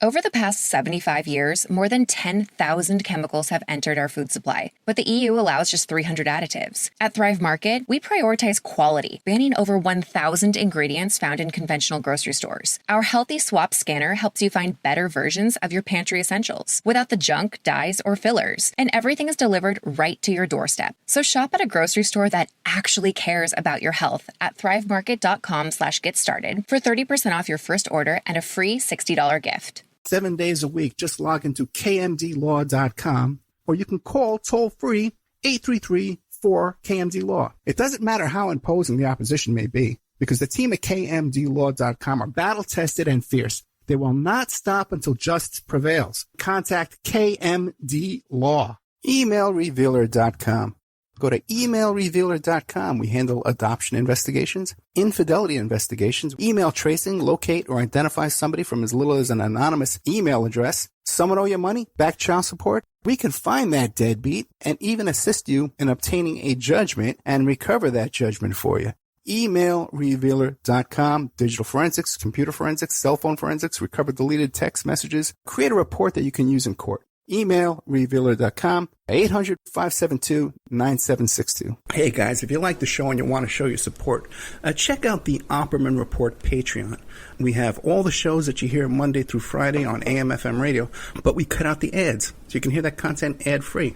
Over the past 75 years, more than 10,000 chemicals have entered our food supply, but the EU allows just 300 additives. At Thrive Market, we prioritize quality, banning over 1,000 ingredients found in conventional grocery stores. Our Healthy Swap scanner helps you find better versions of your pantry essentials without the junk, dyes, or fillers, and everything is delivered right to your doorstep. So shop at a grocery store that actually cares about your health at thrivemarket.com/getstarted for 30% off your first order and a free $60 gift. 7 days a week, just log into kmdlaw.com, or you can call toll-free 833-4KMD-LAW. It doesn't matter how imposing the opposition may be, because the team at kmdlaw.com are battle-tested and fierce. They will not stop until justice prevails. Contact KMD Law. Emailrevealer.com. Go to emailrevealer.com. We handle adoption investigations, infidelity investigations, email tracing, locate or identify somebody from as little as an anonymous email address. Someone owe you money? Back child support? We can find that deadbeat and even assist you in obtaining a judgment and recover that judgment for you. Emailrevealer.com. Digital forensics, computer forensics, cell phone forensics, recover deleted text messages. Create a report that you can use in court. Emailrevealer.com, 800-572-9762. Hey guys, if you like the show and you want to show your support, check out the Opperman Report Patreon. We have all the shows that you hear Monday through Friday on AM/FM radio, but we cut out the ads, so you can hear that content ad-free.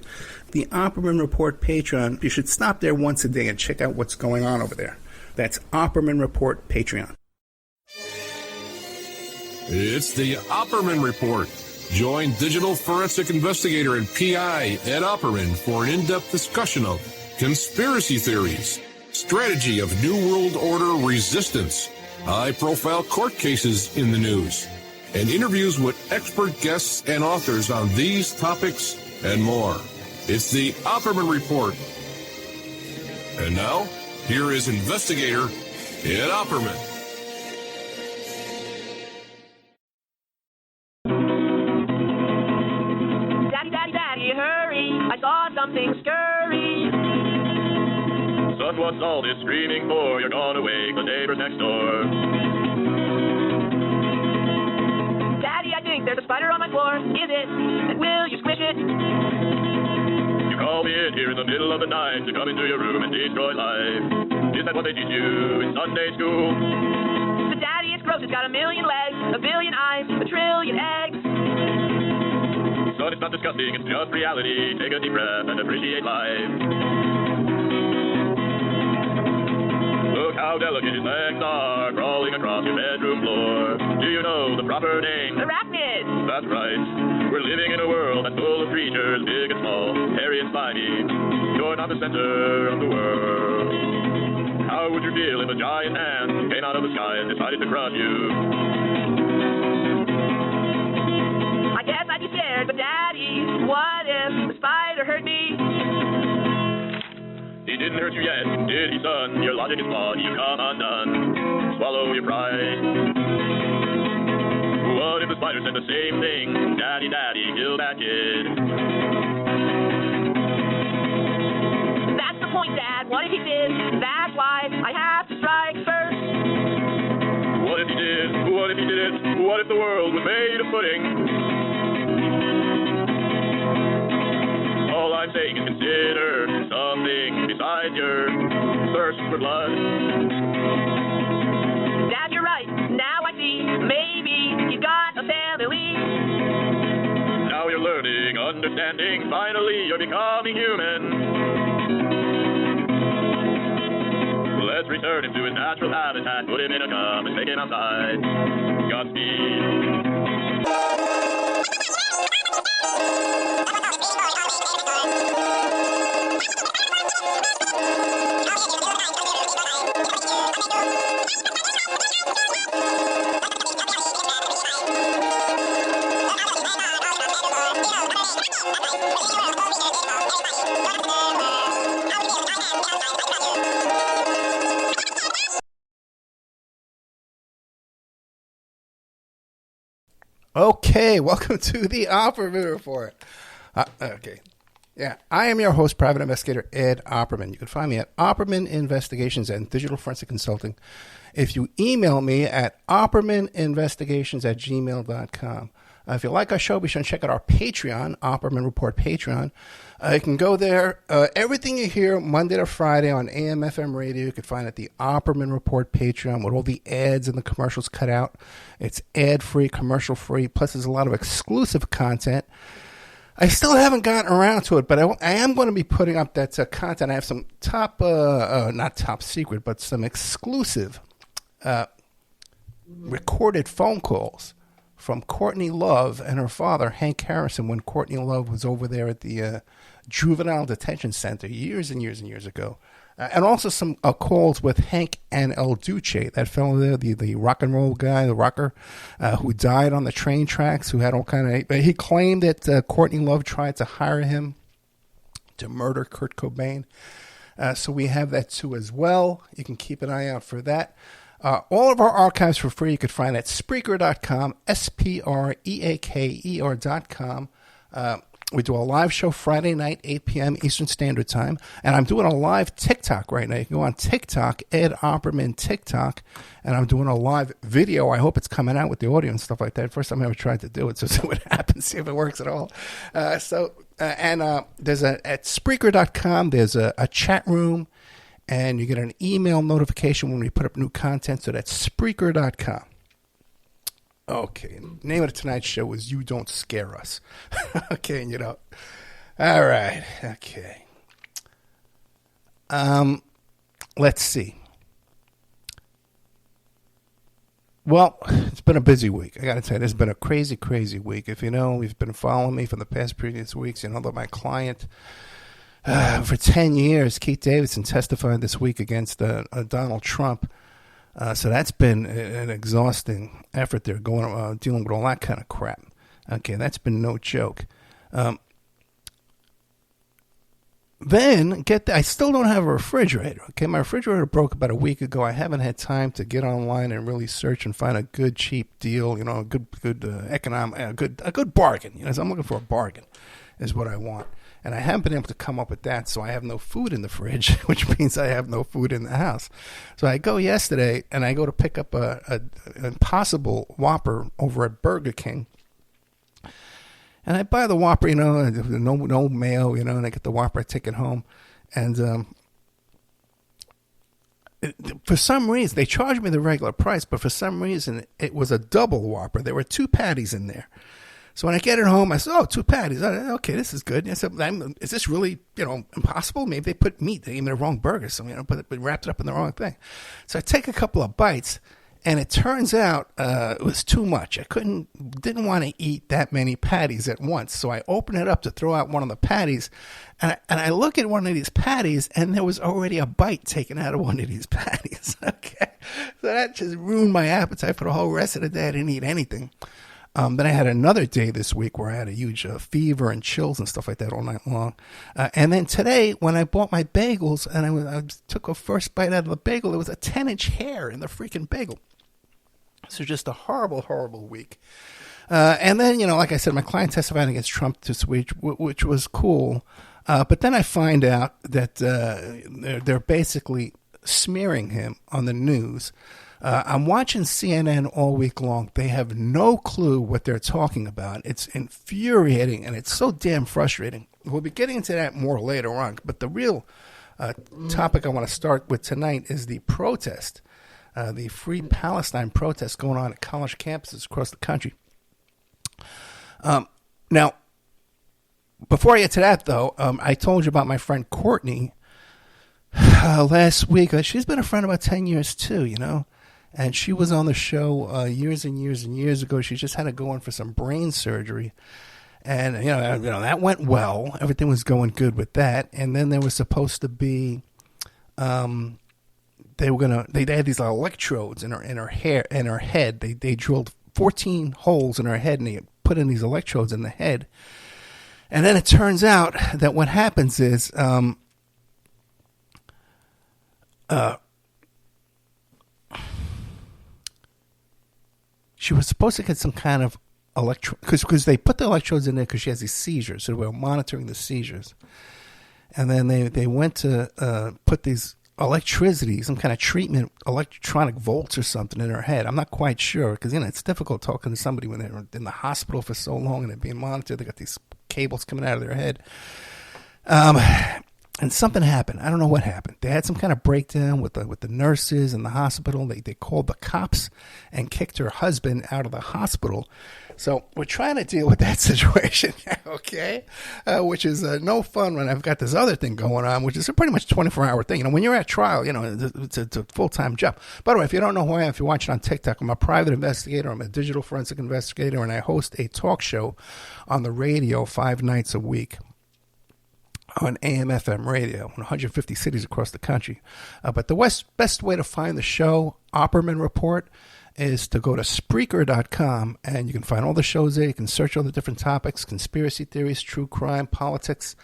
The Opperman Report Patreon, you should stop there once a day and check out what's going on over there. That's Opperman Report Patreon. It's the Opperman Report. Join digital forensic investigator and PI Ed Opperman for an in-depth discussion of conspiracy theories, strategy of New World Order resistance, high-profile court cases in the news, and interviews with expert guests and authors on these topics and more. It's the Opperman Report. And now, here is investigator Ed Opperman. Something scurry. Son, what's all this screaming for? You're gonna wake the neighbors next door. Daddy, I think there's a spider on my floor. Is it? And will you squish it? You call me in here in the middle of the night to come into your room and destroy life. Is that what they teach you in Sunday school? But Daddy, it's gross. It's got a million legs, a billion eyes, a trillion eggs. Son, it's not disgusting, it's just reality. Take a deep breath and appreciate life. Look how delicate his legs are, crawling across your bedroom floor. Do you know the proper name? Arachnid! That's right. We're living in a world that's full of creatures, big and small, hairy and slimy. You're not the center of the world. How would you feel if a giant ant came out of the sky and decided to crush you? Guess I'd be scared, but Daddy, what if the spider hurt me? He didn't hurt you yet, did he, son? Your logic is flawed, you come undone. Swallow your pride. What if the spider said the same thing? Daddy, Daddy, kill that kid. That's the point, Dad. What if he did? That's why I have to strike first. What if he did? What if he did it? What if the world was made of pudding? All I'm saying is consider something besides your thirst for blood. Dad, you're right. Now I see. Maybe you got a family. Now you're learning, understanding. Finally, you're becoming human. Let's return him to his natural habitat. Put him in a cup and take him outside. Godspeed. Okay, welcome to the Opperman Report. Okay. Yeah, I am your host, Private Investigator Ed Opperman. You can find me at Opperman Investigations and Digital Forensic Consulting. If you email me at oppermaninvestigations@gmail.com. If you like our show, be sure to check out our Patreon, Opperman Report Patreon. You can go there. Everything you hear Monday to Friday on AM, FM radio, you can find at the Opperman Report Patreon with all the ads and the commercials cut out. It's ad-free, commercial-free, plus there's a lot of exclusive content. I still haven't gotten around to it, but I am going to be putting up that content. I have some not top secret, but some exclusive recorded phone calls from Courtney Love and her father, Hank Harrison, when Courtney Love was over there at the Juvenile Detention Center years and years and years ago. And also some calls with Hank and El Duce, that fellow there, the rock and roll guy, the rocker, who died on the train tracks, who had all kind of... He claimed that Courtney Love tried to hire him to murder Kurt Cobain. So we have that too as well. You can keep an eye out for that. All of our archives for free you could find at Spreaker.com, Spreaker.com. We do a live show Friday night, 8 p.m. Eastern Standard Time. And I'm doing a live TikTok right now. You can go on TikTok, Ed Opperman TikTok. And I'm doing a live video. I hope it's coming out with the audio and stuff like that. First time I ever tried to do it, so see what happens, see if it works at all. There's at Spreaker.com, there's a chat room. And you get an email notification when we put up new content. So that's Spreaker.com. Okay. Name of tonight's show is You Don't Scare Us. Okay, you know. All right. Okay. Let's see. Well, it's been a busy week. I got to tell you, it's been a crazy, crazy week. If you know, you've been following me for the past previous weeks, you know that my client... for 10 years, Keith Davidson testified this week against Donald Trump. So that's been an exhausting effort there, dealing with all that kind of crap. Okay, that's been no joke. Then, I still don't have a refrigerator. Okay, my refrigerator broke about a week ago. I haven't had time to get online and really search and find a good, cheap deal, you know, a good economic, a good bargain. You know, so I'm looking for a bargain is what I want. And I haven't been able to come up with that, so I have no food in the fridge, which means I have no food in the house. So I go yesterday, and I go to pick up an Impossible Whopper over at Burger King. And I buy the Whopper, you know, no mayo, you know, and I get the Whopper, I take it home. And for some reason, they charged me the regular price, but for some reason, it was a double Whopper. There were 2 patties in there. So when I get it home, I said, "Oh, 2 patties. Okay, this is good." And I said, "Is this really, you know, impossible? Maybe they put meat. They gave me the wrong burger, so you know, but wrapped it up in the wrong thing." So I take a couple of bites, and it turns out it was too much. I didn't want to eat that many patties at once. So I open it up to throw out one of the patties, and I look at one of these patties, and there was already a bite taken out of one of these patties. Okay, so that just ruined my appetite for the whole rest of the day. I didn't eat anything. Then I had another day this week where I had a huge fever and chills and stuff like that all night long. And then today, when I bought my bagels and I took a first bite out of the bagel, there was a 10-inch hair in the freaking bagel. So just a horrible, horrible week. And then, you know, like I said, my client testified against Trump this week, which was cool. But then I find out that they're basically smearing him on the news. I'm watching CNN all week long. They have no clue what they're talking about. It's infuriating, and it's so damn frustrating. We'll be getting into that more later on. But the real topic I want to start with tonight is the protest, the Free Palestine protest going on at college campuses across the country. Now, before I get to that, though, I told you about my friend Courtney last week. She's been a friend about 10 years, too, you know. And she was on the show years and years and years ago. She just had to go in for some brain surgery. And, you know that went well. Everything was going good with that. And then there was supposed to be, they had these electrodes in her head. They drilled 14 holes in her head, and they put in these electrodes in the head. And then it turns out that what happens is, she was supposed to get some kind of because they put the electrodes in there because she has these seizures. So they were monitoring the seizures. And then they went to put these electricity, some kind of treatment, electronic volts or something in her head. I'm not quite sure because, it's difficult talking to somebody when they're in the hospital for so long and they're being monitored. They got these cables coming out of their head. And something happened. I don't know what happened. They had some kind of breakdown with the nurses in the hospital. They called the cops and kicked her husband out of the hospital. So we're trying to deal with that situation, okay? Which is no fun when I've got this other thing going on, which is a pretty much 24-hour thing. When you're at trial, it's a full-time job. By the way, if you don't know who I am, if you're watching on TikTok, I'm a private investigator. I'm a digital forensic investigator, and I host a talk show on the radio 5 nights a week on AM/FM radio in 150 cities across the country. But the best way to find the show, Opperman Report, is to go to Spreaker.com, and you can find all the shows there. You can search all the different topics, conspiracy theories, true crime, politics,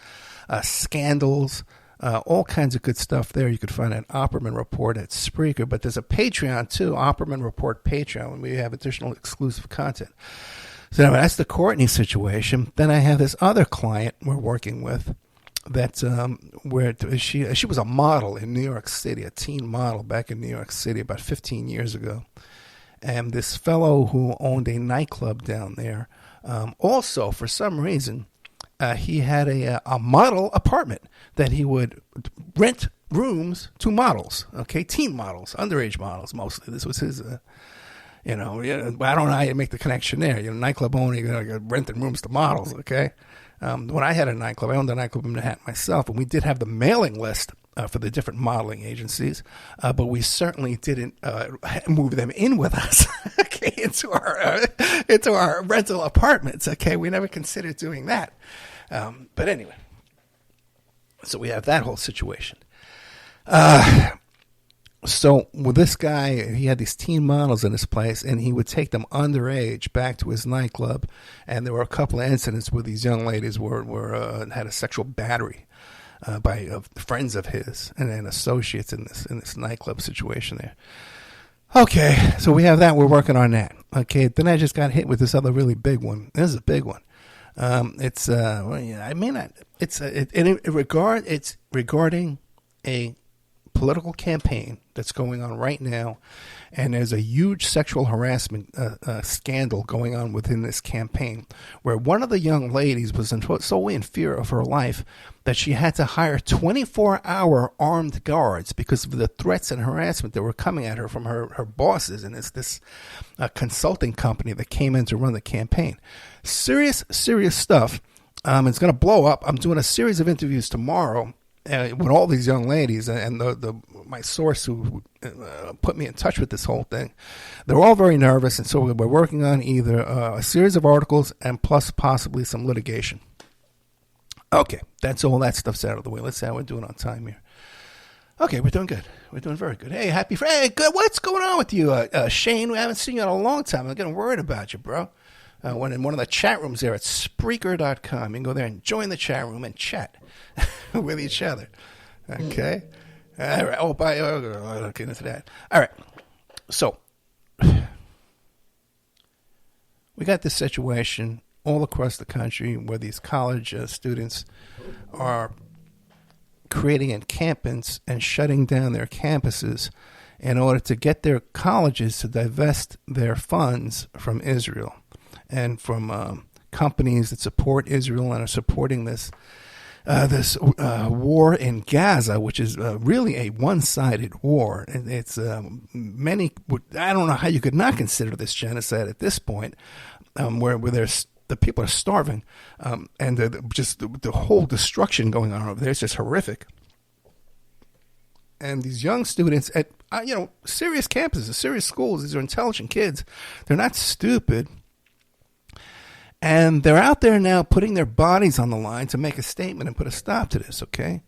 scandals, all kinds of good stuff there. You could find an Opperman Report at Spreaker. But there's a Patreon, too, Opperman Report Patreon, and we have additional exclusive content. So anyway, that's the Courtney situation. Then I have this other client we're working with that where she was a model in New York City, a teen model back in New York City about 15 years ago. And this fellow who owned a nightclub down there, also for some reason, he had a model apartment that he would rent rooms to models, okay, teen models, underage models mostly. This was his, I don't know how you make the connection there. Nightclub owner, renting rooms to models, okay. When I had a nightclub, I owned a nightclub in Manhattan myself, and we did have the mailing list for the different modeling agencies, but we certainly didn't move them in with us, okay, into our rental apartments, okay. We never considered doing that, but anyway. So we have that whole situation. So with this guy, he had these teen models in his place, and he would take them underage back to his nightclub. And there were a couple of incidents where these young ladies had a sexual battery by friends of his and associates in this nightclub situation there. Okay, so we have that. We're working on that. Okay, then I just got hit with this other really big one. This is a big one. It's regarding a political campaign that's going on right now, and there's a huge sexual harassment scandal going on within this campaign, where one of the young ladies was so in fear of her life that she had to hire 24-hour armed guards because of the threats and harassment that were coming at her from her bosses, and it's this consulting company that came in to run the campaign. Serious stuff. It's going to blow up. I'm doing a series of interviews tomorrow with all these young ladies, and my source who put me in touch with this whole thing, they're all very nervous, and so we're working on either a series of articles and plus possibly some litigation. Okay, that's all that stuff's out of the way. Let's see how we're doing on time here. Okay, we're doing good. We're doing very good. Hey, hey, good. What's going on with you, Shane? We haven't seen you in a long time. I'm getting worried about you, bro. When in one of the chat rooms there at Spreaker.com. You can go there and join the chat room and chat with each other. Okay? All right. Oh, bye. I'll get into that. All right. So, we got this situation all across the country where these college students are creating encampments and shutting down their campuses in order to get their colleges to divest their funds from Israel and from companies that support Israel and are supporting this war in Gaza, which is really a one-sided war. And it's I don't know how you could not consider this genocide at this point, where the people are starving, and just the whole destruction going on over there is just horrific. And these young students at serious campuses, serious schools, these are intelligent kids. They're not stupid. And they're out there now putting their bodies on the line to make a statement and put a stop to this, okay?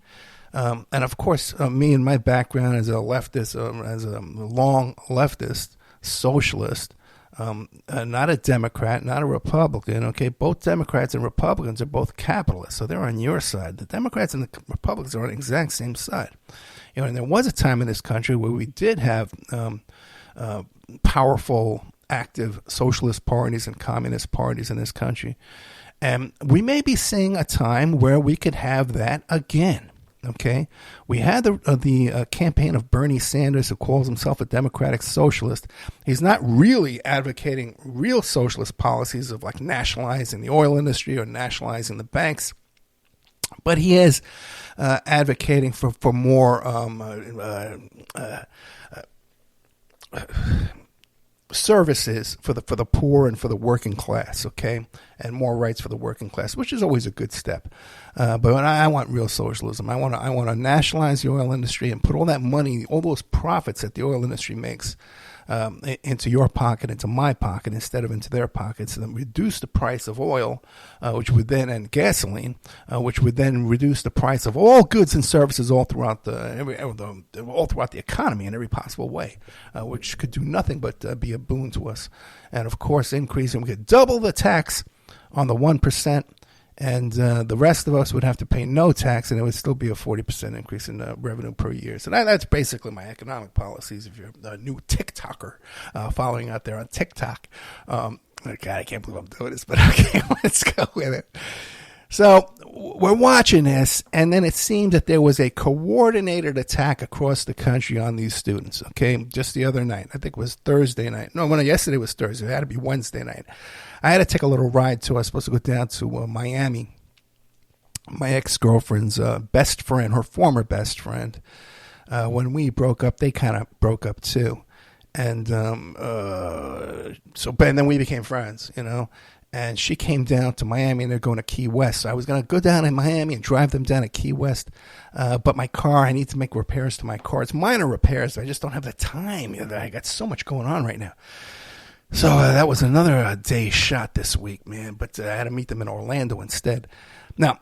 And, of course, me and my background as a leftist, as a long leftist, socialist, not a Democrat, not a Republican, okay? Both Democrats and Republicans are both capitalists, so they're on your side. The Democrats and the Republicans are on the exact same side. And there was a time in this country where we did have powerful, active socialist parties and communist parties in this country. And we may be seeing a time where we could have that again. Okay, we had the campaign of Bernie Sanders, who calls himself a democratic socialist. He's not really advocating real socialist policies of like nationalizing the oil industry or nationalizing the banks, but he is advocating for more services for the poor and for the working class, okay, and more rights for the working class, which is always a good step. But I want real socialism. I want to nationalize the oil industry and put all that money, all those profits that the oil industry makes, into your pocket, into my pocket, instead of into their pockets, and then reduce the price of oil, which would then, and gasoline, which would then reduce the price of all goods and services all throughout the economy in every possible way, which could do nothing but be a boon to us. And of course, increasing, we could double the tax on the 1%. And the rest of us would have to pay no tax, and it would still be a 40% increase in revenue per year. So that's basically my economic policies. If you're a new TikToker following out there on TikTok, God, I can't believe I'm doing this, but okay, let's go with it. So we're watching this, and then it seemed that there was a coordinated attack across the country on these students, okay, just the other night. I think it was Thursday night. No, yesterday was Thursday. It had to be Wednesday night. I had to take a little ride, too. I was supposed to go down to Miami. My ex-girlfriend's best friend, her former best friend, when we broke up, they kind of broke up, too. And and then we became friends, you know. And she came down to Miami, and they're going to Key West. So I was going to go down in Miami and drive them down to Key West. But my car, I need to make repairs to my car. It's minor repairs. I just don't have the time. I got so much going on right now. So that was another day shot this week, man. But I had to meet them in Orlando instead. Now,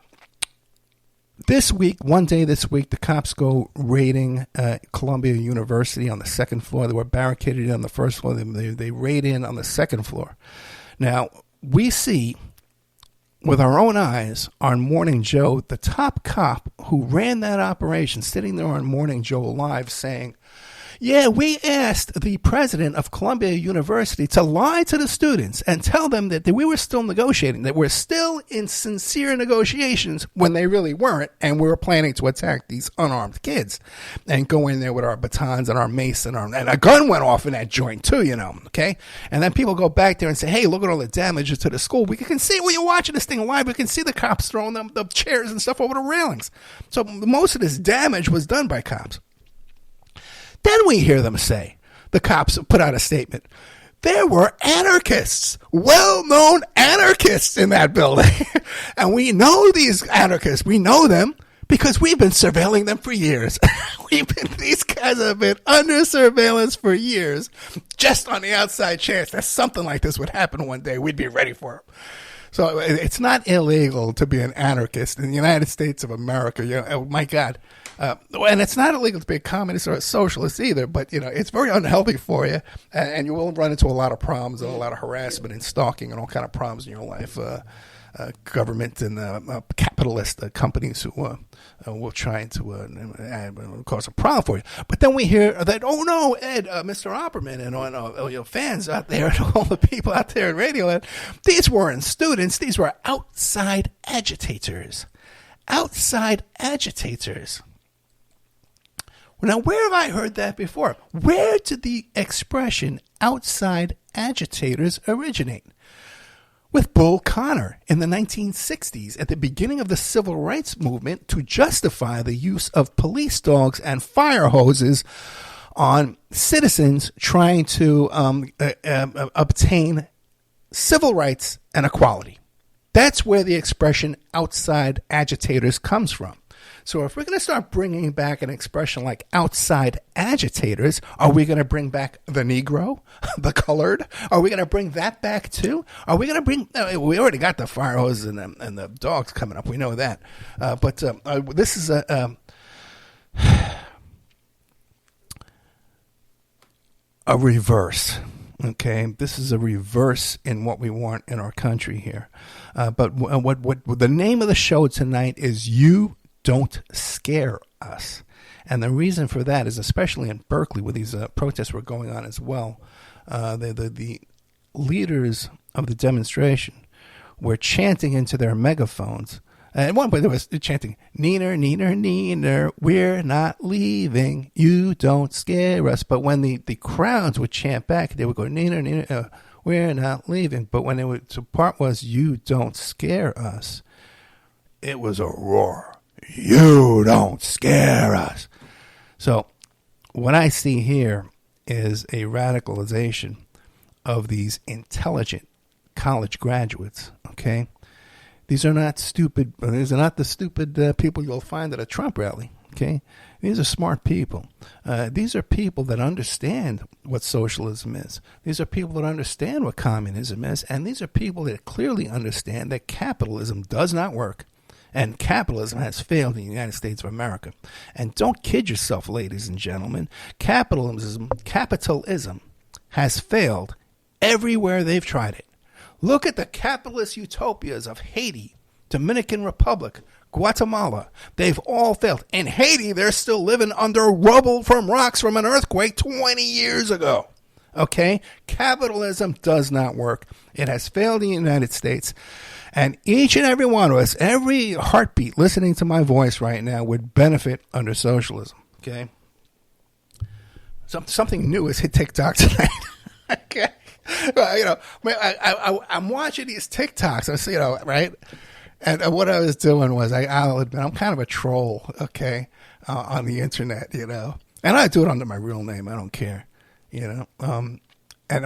one day this week, the cops go raiding Columbia University on the second floor. They were barricaded on the first floor. They raid in on the second floor. Now, we see with our own eyes on Morning Joe, the top cop who ran that operation, sitting there on Morning Joe Live saying, yeah, we asked the president of Columbia University to lie to the students and tell them that we were still negotiating, that we're still in sincere negotiations when they really weren't, and we were planning to attack these unarmed kids and go in there with our batons and our mace and a gun went off in that joint too, you know, okay? And then people go back there and say, hey, look at all the damages to the school. We can see when you're watching this thing live, we can see the cops throwing the chairs and stuff over the railings. So most of this damage was done by cops. Then we hear them say, the cops put out a statement, there were anarchists, well-known anarchists in that building. And we know these anarchists. We know them because we've been surveilling them for years. These guys have been under surveillance for years, just on the outside chance that something like this would happen one day. We'd be ready for it. So it's not illegal to be an anarchist in the United States of America. You know, oh my God. And it's not illegal to be a communist or a socialist either, but, you know, it's very unhealthy for you, and you will run into a lot of problems and a lot of harassment and stalking and all kind of problems in your life. Government and capitalist companies who will try to cause a problem for you. But then we hear that, oh no, Ed, Mr. Opperman, and all your fans out there and all the people out there in Radioland, these weren't students, these were outside agitators. Outside agitators. Now, where have I heard that before? Where did the expression outside agitators originate? With Bull Connor in the 1960s, at the beginning of the civil rights movement, to justify the use of police dogs and fire hoses on citizens trying to obtain civil rights and equality. That's where the expression outside agitators comes from. So if we're going to start bringing back an expression like outside agitators, are we going to bring back the Negro, the colored? Are we going to bring that back too? Are we going to bring, we already got the fire hoses and the dogs coming up. We know that. But this is a reverse. Okay, this is a reverse in what we want in our country here. But what the name of the show tonight is You Don't Scare Us. And the reason for that is, especially in Berkeley, where these protests were going on as well, the leaders of the demonstration were chanting into their megaphones And one point they was chanting, "Neener, neener, neener, we're not leaving. You don't scare us." But when the crowds would chant back, they would go, "Neener, neener, we're not leaving." But when the part was, "You don't scare us," it was a roar. "You don't scare us." So what I see here is a radicalization of these intelligent college graduates, okay? These are not stupid. These are not the stupid people you'll find at a Trump rally. Okay, these are smart people. These are people that understand what socialism is. These are people that understand what communism is, and these are people that clearly understand that capitalism does not work, and capitalism has failed in the United States of America. And don't kid yourself, ladies and gentlemen. Capitalism has failed everywhere they've tried it. Look at the capitalist utopias of Haiti, Dominican Republic, Guatemala. They've all failed. In Haiti, they're still living under rubble from rocks from an earthquake 20 years ago. Okay? Capitalism does not work. It has failed in the United States. And each and every one of us, every heartbeat listening to my voice right now would benefit under socialism. Okay? Something new has hit TikTok tonight. Okay? Well, I'm watching these TikToks. I see, right? And what I was doing was, I'll admit, I'm kind of a troll, okay, on the internet, and I do it under my real name. I don't care, And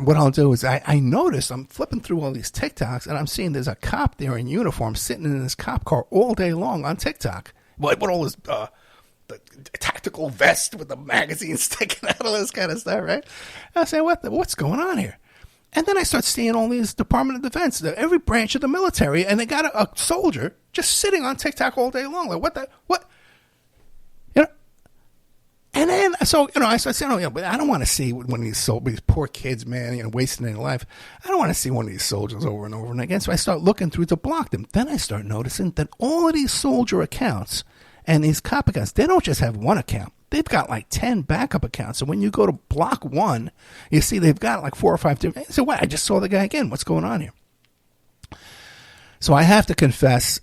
what I'll do is, I notice I'm flipping through all these TikToks, and I'm seeing there's a cop there in uniform sitting in his cop car all day long on TikTok, with all his the tactical vest with the magazine sticking out, all this kind of stuff, right? And I say, what's going on here? And then I start seeing all these Department of Defense, every branch of the military, and they got a soldier just sitting on TikTok all day long. Like, what? And then, so, I start saying, but I don't want to see one of these poor kids, man, wasting their life. I don't want to see one of these soldiers over and over and again. So I start looking through to block them. Then I start noticing that all of these soldier accounts and these cop accounts, they don't just have one account. They've got like 10 backup accounts. So when you go to block one, you see they've got like 4 or 5 different. So what? I just saw the guy again. What's going on here? So I have to confess,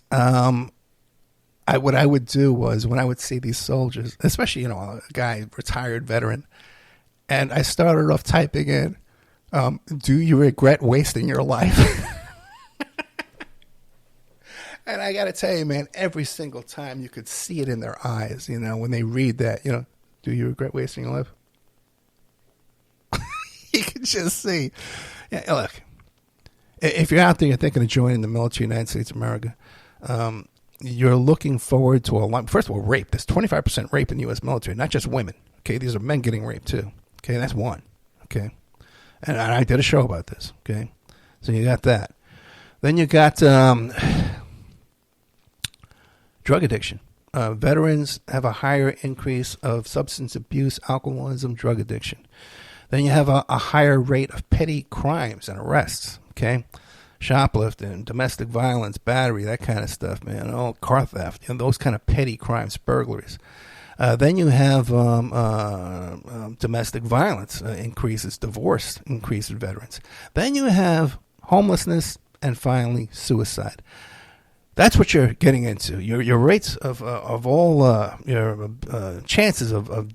what I would do was when I would see these soldiers, especially, a guy, retired veteran, and I started off typing in, "Do you regret wasting your life?" And I got to tell you, man, every single time you could see it in their eyes, when they read that, "Do you regret wasting your life?" You can just see. Yeah, look, if you're out there, you're thinking of joining the military of the United States of America, you're looking forward to a lot. First of all, rape. There's 25% rape in the U.S. military, not just women. Okay, these are men getting raped too. Okay, that's one. Okay, and I did a show about this. Okay, so you got that. Then you got drug addiction. Veterans have a higher increase of substance abuse, alcoholism, drug addiction. Then you have a higher rate of petty crimes and arrests. Okay. Shoplifting, domestic violence, battery, that kind of stuff, man. Car theft, those kind of petty crimes, burglaries. Then you have domestic violence increases, divorce increases in veterans. Then you have homelessness, and finally suicide. That's what you're getting into. Your rates of all your chances of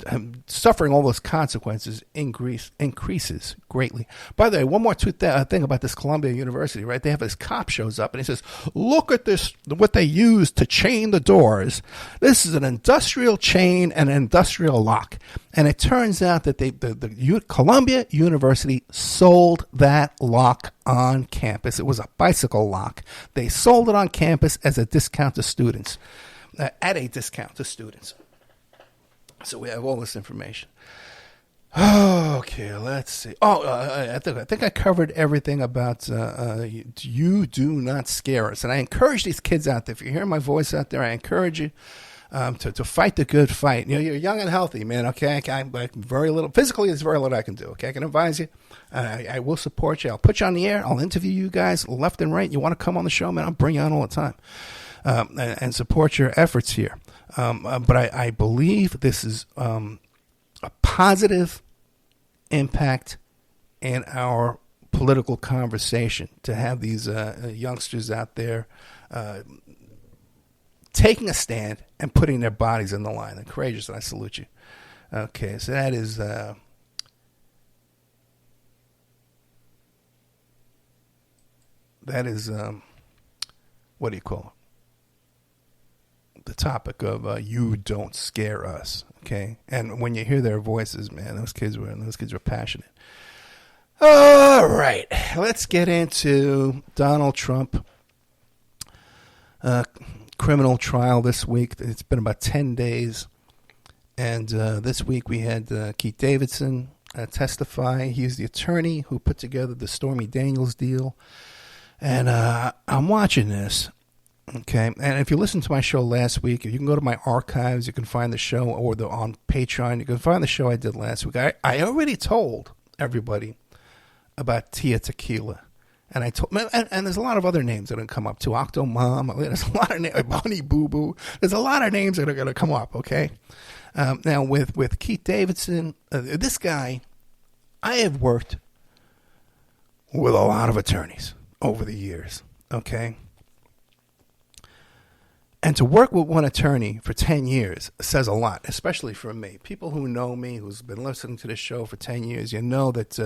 suffering all those consequences increases greatly. By the way, one more thing about this Columbia University, right? They have this cop shows up and he says, "Look at this, what they use to chain the doors. This is an industrial chain and an industrial lock." And it turns out that the Columbia University sold that lock on campus. It was a bicycle lock. They sold it on campus as a discount to students, at a discount to students. So we have all this information. Okay, let's see. I think I covered everything about you do not scare us. And I encourage these kids out there, if you hear my voice out there, I encourage you to fight the good fight. You're young and healthy, man. Okay, I'm like very little physically. There's very little I can do. Okay, I can advise you. I will support you. I'll put you on the air. I'll interview you guys left and right. You want to come on the show, man? I'll bring you on all the time and support your efforts here. But I believe this is a positive impact in our political conversation to have these youngsters out there taking a stand and putting their bodies in the line. They're courageous, and I salute you. Okay, so that is what do you call it? The topic of You Don't Scare Us. Okay, and when you hear their voices, man, those kids were passionate. All right, let's get into Donald Trump. Criminal trial this week. It's been about 10 days. And this week we had Keith Davidson testify. He's the attorney who put together the Stormy Daniels deal. And I'm watching this. Okay. And if you listened to my show last week, you can go to my archives. You can find the show or on Patreon. You can find the show I did last week. I already told everybody about Tia Tequila. And I told, and there's a lot of other names that are going to come up too. Octomom. There's a lot of names. Bonnie Boo Boo. There's a lot of names that are going to come up. Okay. Now with Keith Davidson, this guy, I have worked with a lot of attorneys over the years. Okay. And to work with one attorney for 10 years says a lot, especially for me. People who know me, who's been listening to this show for 10 years, you know that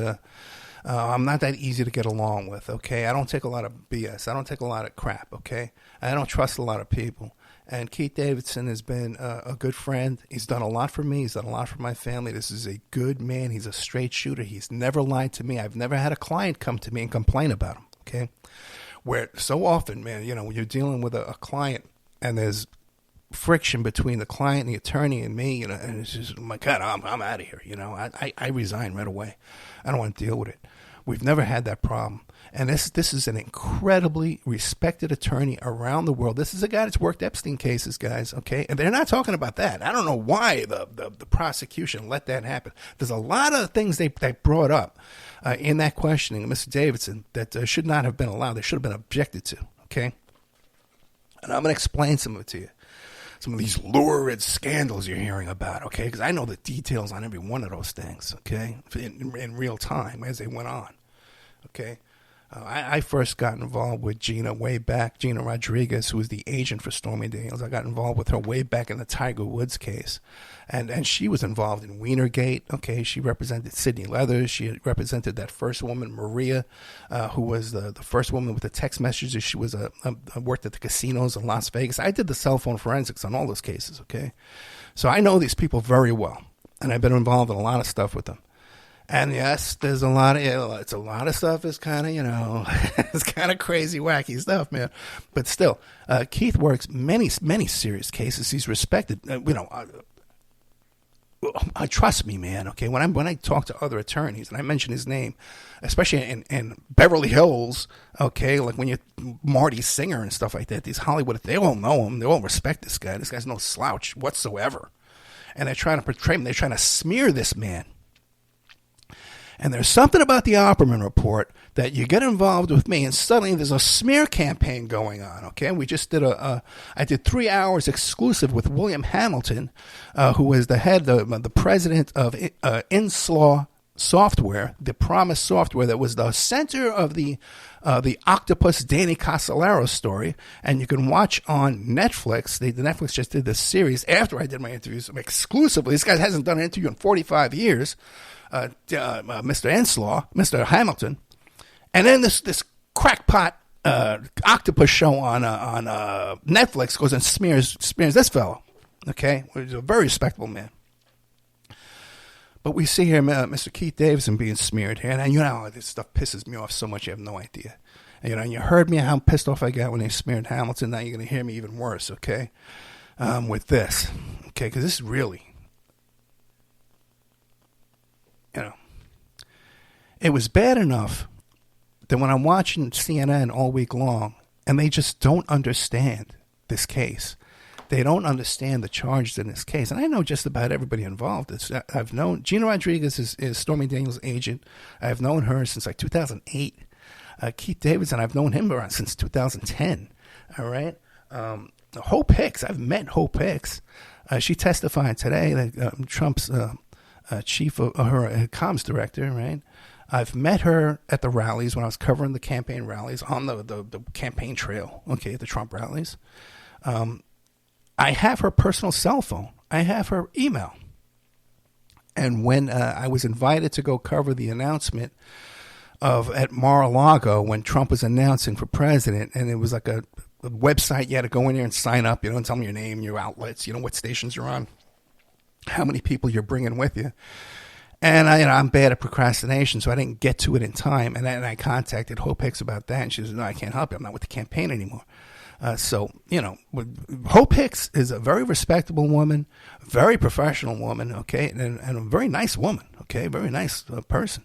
I'm not that easy to get along with, okay? I don't take a lot of BS. I don't take a lot of crap, okay? I don't trust a lot of people. And Keith Davidson has been a good friend. He's done a lot for me. He's done a lot for my family. This is a good man. He's a straight shooter. He's never lied to me. I've never had a client come to me and complain about him, okay? Where so often, man, you know, when you're dealing with a client and there's friction between the client and the attorney and me, you know, and it's just, oh my God, I'm out of here, you know. I resign right away. I don't want to deal with it. We've never had that problem. And this is an incredibly respected attorney around the world. This is a guy that's worked Epstein cases, guys, okay? And they're not talking about that. I don't know why the prosecution let that happen. There's a lot of things they brought up in that questioning of Mr. Davidson that should not have been allowed. They should have been objected to, okay? And I'm going to explain some of it to you. Some of these lurid scandals you're hearing about, okay? Because I know the details on every one of those things, okay? In real time as they went on, okay? I first got involved with Gina way back, Gina Rodriguez, who was the agent for Stormy Daniels. I got involved with her way back in the Tiger Woods case. And she was involved in Wienergate, okay? She represented Sydney Leathers. She represented that first woman, Maria, who was the first woman with the text messages. She was worked at the casinos in Las Vegas. I did the cell phone forensics on all those cases, okay? So I know these people very well. And I've been involved in a lot of stuff with them. And yes, there's a lot of stuff is kind of, you know, it's kind of crazy, wacky stuff, man. But still, Keith works many serious cases. He's respected. Trust me, man. Okay, when I talk to other attorneys and I mention his name, especially in Beverly Hills, okay, like when you Marty Singer and stuff like that, these Hollywood, they all know him. They all respect this guy. This guy's no slouch whatsoever. And they're trying to portray him. They're trying to smear this man. And there's something about the Opperman report that you get involved with me and suddenly there's a smear campaign going on, okay? We just did I did 3 hours exclusive with William Hamilton, who was the head, the president of Inslaw Software, the Promise Software that was the center of the Octopus Danny Casolaro story. And you can watch on Netflix. The Netflix just did this series after I did my interviews exclusively. This guy hasn't done an interview in 45 years. Mr. Inslaw, Mr. Hamilton, and then this crackpot octopus show on Netflix goes and smears this fellow. Okay, he's a very respectable man. But we see here Mr. Keith Davidson being smeared here, and you know this stuff pisses me off so much you have no idea. And, you know, and you heard me how pissed off I got when they smeared Hamilton. Now you're going to hear me even worse. Okay, with this, okay, because this is really. You know, it was bad enough that when I'm watching CNN all week long and they just don't understand this case, they don't understand the charges in this case. And I know just about everybody involved. I've known Gina Rodriguez is Stormy Daniels' agent. I've known her since like 2008. Keith Davidson, I've known him around since 2010. All right. Hope Hicks, I've met Hope Hicks. She testified today that Trump's chief of her comms director, right? I've met her at the rallies when I was covering the campaign rallies on the campaign trail, okay, the Trump rallies. I have her personal cell phone. I have her email. And when I was invited to go cover the announcement at Mar-a-Lago when Trump was announcing for president, and it was like a website, you had to go in there and sign up, and tell them your name, your outlets, what stations you're on, how many people you're bringing with you. And I'm bad at procrastination, so I didn't get to it in time. And I contacted Hope Hicks about that, and she said, no, I can't help you. I'm not with the campaign anymore. So Hope Hicks is a very respectable woman, very professional woman, okay, and a very nice woman, okay, very nice person.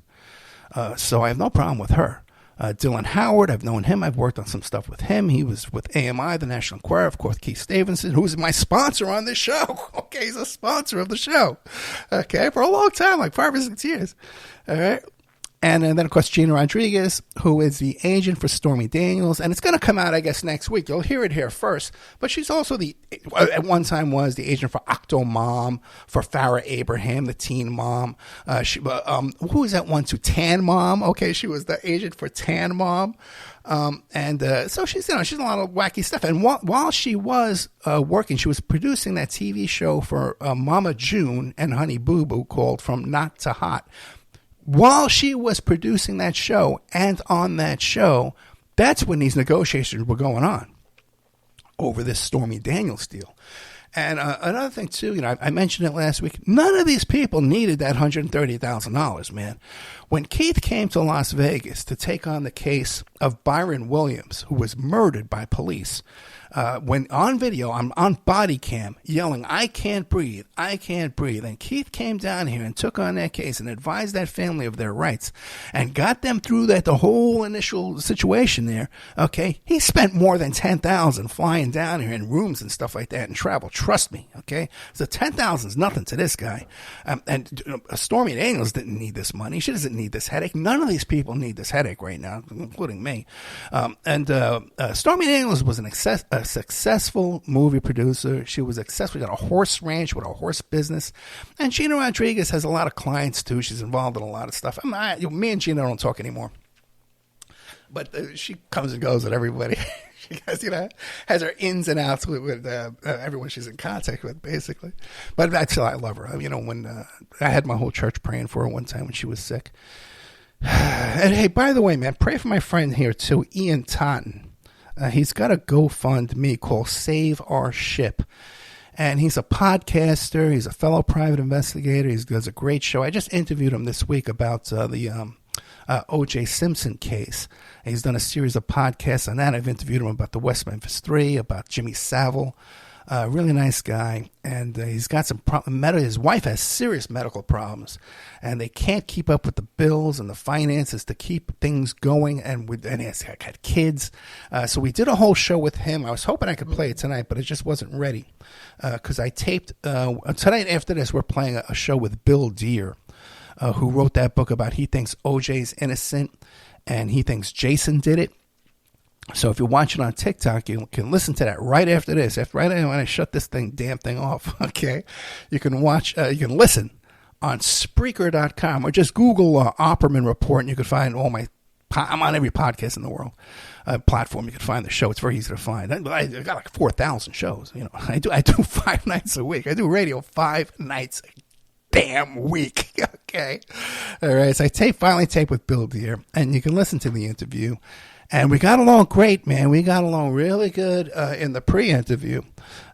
So I have no problem with her. Dylan Howard, I've known him. I've worked on some stuff with him. He was with AMI, the National Enquirer, of course, Keith Stevenson, who's my sponsor on this show. Okay, he's a sponsor of the show. Okay, for a long time, like 5 or 6 years. All right. And then, of course, Gina Rodriguez, who is the agent for Stormy Daniels. And it's going to come out, I guess, next week. You'll hear it here first. But she's also at one time was the agent for Octomom, for Farrah Abraham, the teen mom. Who was that one too? Tan Mom. Okay, she was the agent for Tan Mom. So she's, she's a lot of wacky stuff. And while she was working, she was producing that TV show for Mama June and Honey Boo Boo called From Not to Hot. While she was producing that show and on that show, that's when these negotiations were going on over this Stormy Daniels deal. And another thing, too, I mentioned it last week. None of these people needed that $130,000, man. When Keith came to Las Vegas to take on the case of Byron Williams, who was murdered by police, when on video, I'm on body cam yelling, I can't breathe, I can't breathe. And Keith came down here and took on that case and advised that family of their rights and got them through the whole initial situation there. Okay. He spent more than $10,000 flying down here in rooms and stuff like that and travel. Trust me. Okay. So $10,000 is nothing to this guy. And Stormy Daniels didn't need this money. She doesn't need this headache. None of these people need this headache right now, including me. Stormy Daniels was a successful movie producer. She was successful. She got a horse ranch with a horse business. And Gina Rodriguez has a lot of clients, too. She's involved in a lot of stuff. Me and Gina don't talk anymore. But she comes and goes with everybody. She has her ins and outs with everyone she's in contact with, basically. But I love her. When I had my whole church praying for her one time when she was sick. And hey, by the way, man, pray for my friend here, too, Ian Totten. He's got a GoFundMe called Save Our Ship. And he's a podcaster. He's a fellow private investigator. He does a great show. I just interviewed him this week about the O.J. Simpson case. He's done a series of podcasts on that. I've interviewed him about the West Memphis 3, about Jimmy Savile. Really nice guy, and he's got some his wife has serious medical problems, and they can't keep up with the bills and the finances to keep things going, and he's got kids. So we did a whole show with him. I was hoping I could play it tonight, but it just wasn't ready because I taped tonight. After this, we're playing a show with Bill Deere, who wrote that book about he thinks OJ's innocent, and he thinks Jason did it. So if you're watching on TikTok, you can listen to that right after this. Right when I shut this damn thing off, okay? You can you can listen on Spreaker.com or just Google Opperman Report, and you can find I'm on every podcast in the world platform. You can find the show. It's very easy to find. I got like 4,000 shows. I do 5 nights a week. I do radio 5 nights a damn week. Okay, all right. So I finally taped with Bill Deere, and you can listen to the interview. And we got along great, man. We got along really good in the pre-interview.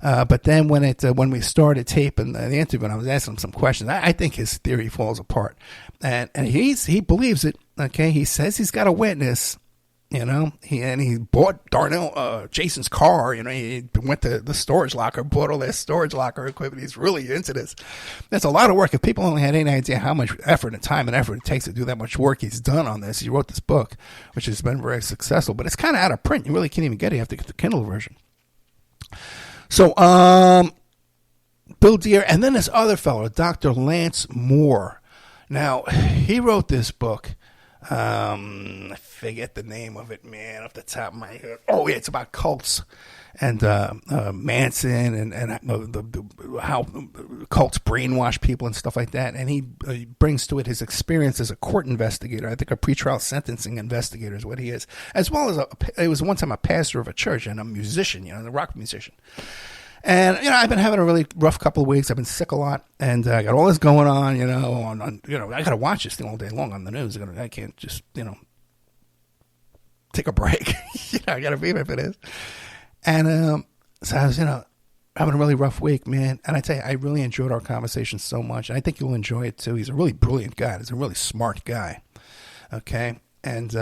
But then when we started taping the interview, and I was asking him some questions, I think his theory falls apart. And he believes it. Okay, he says he's got a witness. He bought Jason's car. He went to the storage locker, bought all their storage locker equipment. He's really into this. That's a lot of work. If people only had any idea how much effort and time and effort it takes to do that much work he's done on this, he wrote this book, which has been very successful. But it's kind of out of print. You really can't even get it. You have to get the Kindle version. So, Bill Deere, and then this other fellow, Dr. Lance Moore. Now, he wrote this book. I forget the name of it, man, off the top of my head. Oh, yeah, it's about cults and Manson and how cults brainwash people and stuff like that. And he brings to it his experience as a court investigator. I think a pretrial sentencing investigator is what he is, as well as he was one time a pastor of a church and a musician, a rock musician. And, I've been having a really rough couple of weeks. I've been sick a lot, and I got all this going on, I got to watch this thing all day long on the news. I can't just, take a break. I got to be there for this. And so I was, having a really rough week, man. And I tell you, I really enjoyed our conversation so much. And I think you'll enjoy it, too. He's a really brilliant guy. He's a really smart guy. Okay? And,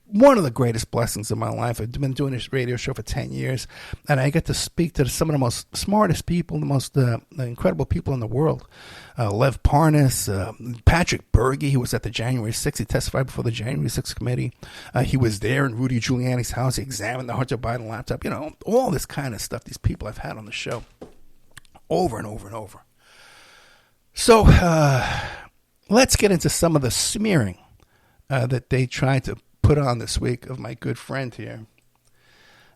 one of the greatest blessings of my life. I've been doing this radio show for 10 years, and I get to speak to some of the most smartest people, the most incredible people in the world. Lev Parnas, Patrick Berge, he was at the January 6th. He testified before the January 6th committee. He was there in Rudy Giuliani's house. He examined the Hunter Biden laptop. All this kind of stuff, these people I've had on the show over and over and over. So let's get into some of the smearing that they tried to put on this week of my good friend here.